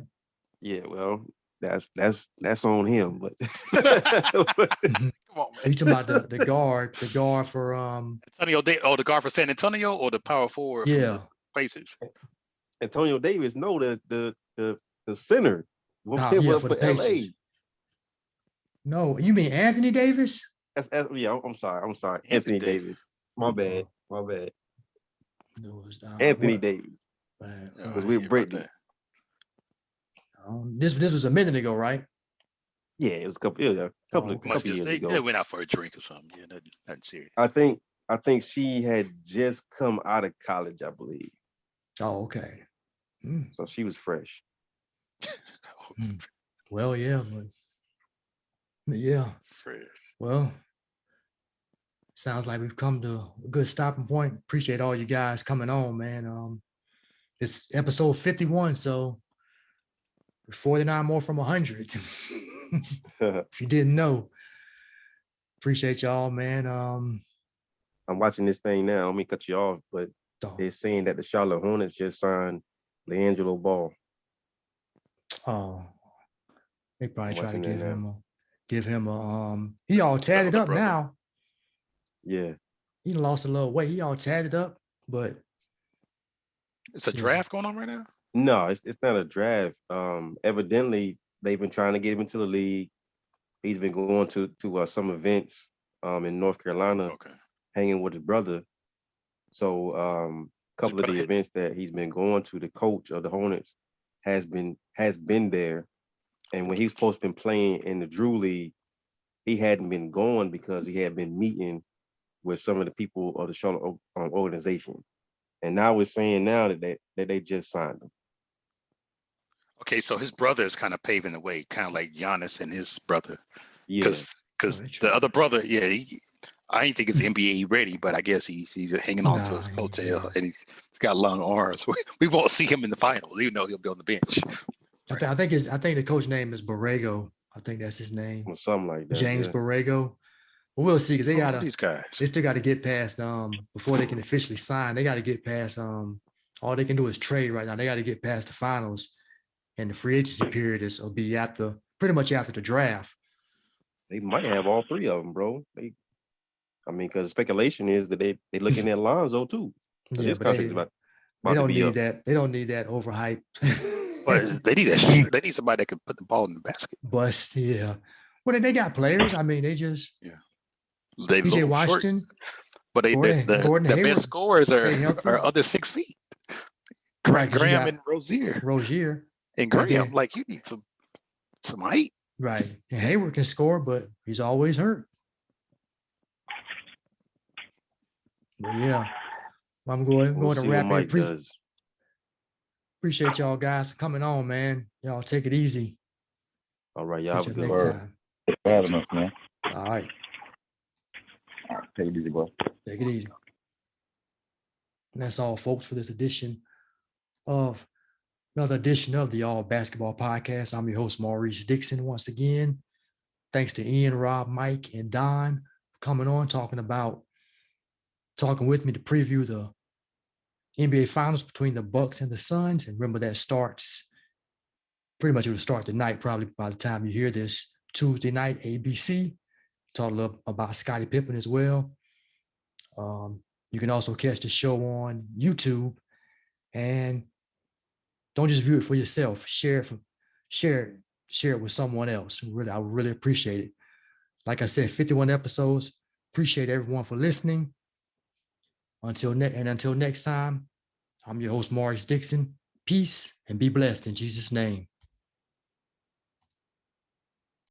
Yeah, well, that's on him. But Come on, Are you talking about the guard for Antonio the guard for San Antonio or the power forward from the Pacers? Antonio Davis, no, the center for the for Pacers. LA. No, you mean Anthony Davis? Yeah, I'm sorry. Anthony Davis. My bad. Anthony Davis. Was with Brittany. This was a minute ago, right? Yeah, it was a couple years ago. They went out for a drink or something. Yeah, nothing serious. I think she had just come out of college, I believe. Oh, okay. So she was fresh. Well, yeah, but yeah. Fresh. Well, sounds like we've come to a good stopping point. Appreciate all you guys coming on, man. It's episode 51, so 49 more from 100. If you didn't know, appreciate y'all, man. I'm watching this thing now. Let me cut you off, but they're saying that the Charlotte Hornets just signed LiAngelo Ball. Oh, they probably try to give him a he all tatted up brother. now. Yeah, he lost a little weight. He all tatted up, but it's a draft going on right now. No, it's not a draft. Evidently they've been trying to get him into the league. He's been going to some events in North Carolina, hanging with his brother. So a couple of the events that he's been going to, the coach of the Hornets has been there. And when he was supposed to be playing in the Drew League, he hadn't been going because he had been meeting with some of the people of the Charlotte organization. And now we're saying now that they just signed him. Okay, so his brother is kind of paving the way, kind of like Giannis and his brother. Yeah, Because that's the right. other brother, yeah, I didn't think he's NBA ready, but I guess he's hanging on to Nah, his he- coattail, yeah. and he's got long arms. We won't see him in the finals, even though he'll be on the bench. I think the coach name is Borrego. I think that's his name, or something like that. James Yeah. Borrego. But we'll see because Who are these guys? they still got to get past before they can officially sign. They got to get past all they can do is trade right now. They got to get past the finals, and the free agency period will be pretty much after the draft. They might have all three of them, bro. Because speculation is that they looking at Lonzo too. Yeah, His but contract is they about to don't be need up. that. They don't need that overhyped. But they need that. They need somebody that can put the ball in the basket. Bust, yeah. Well, they got players. I mean, they just They PJ look short, Washington, but Gordon the Hayward, best scorers stay healthy. are under 6 feet. Right, 'cause you Graham got and Rozier Rozier, and but Graham. then Like you need some height. right, and Hayward can score, but he's always hurt. But yeah, I'm going We'll to see what wrap Mike it. does. Appreciate y'all guys for coming on, man. Y'all take it easy. All right, y'all have a Catch you good next one. time. For having us, man. All right, All right, take it easy, boy. take it easy. And that's all, folks, for this edition of another edition of the All Basketball Podcast. I'm your host, Maurice Dixon, once again. Thanks to Ian, Rob, Mike, and Don for coming on, talking with me to preview the NBA Finals between the Bucks and the Suns. And remember, that starts pretty much, it will start tonight, probably by the time you hear this, Tuesday night, ABC. Talk a little about Scottie Pippen as well. You can also catch the show on YouTube, and don't just view it for yourself. Share it with someone else. I would really appreciate it. Like I said, 51 episodes. Appreciate everyone for listening. Until next time, I'm your host, Maurice Dixon. Peace and be blessed in Jesus' name.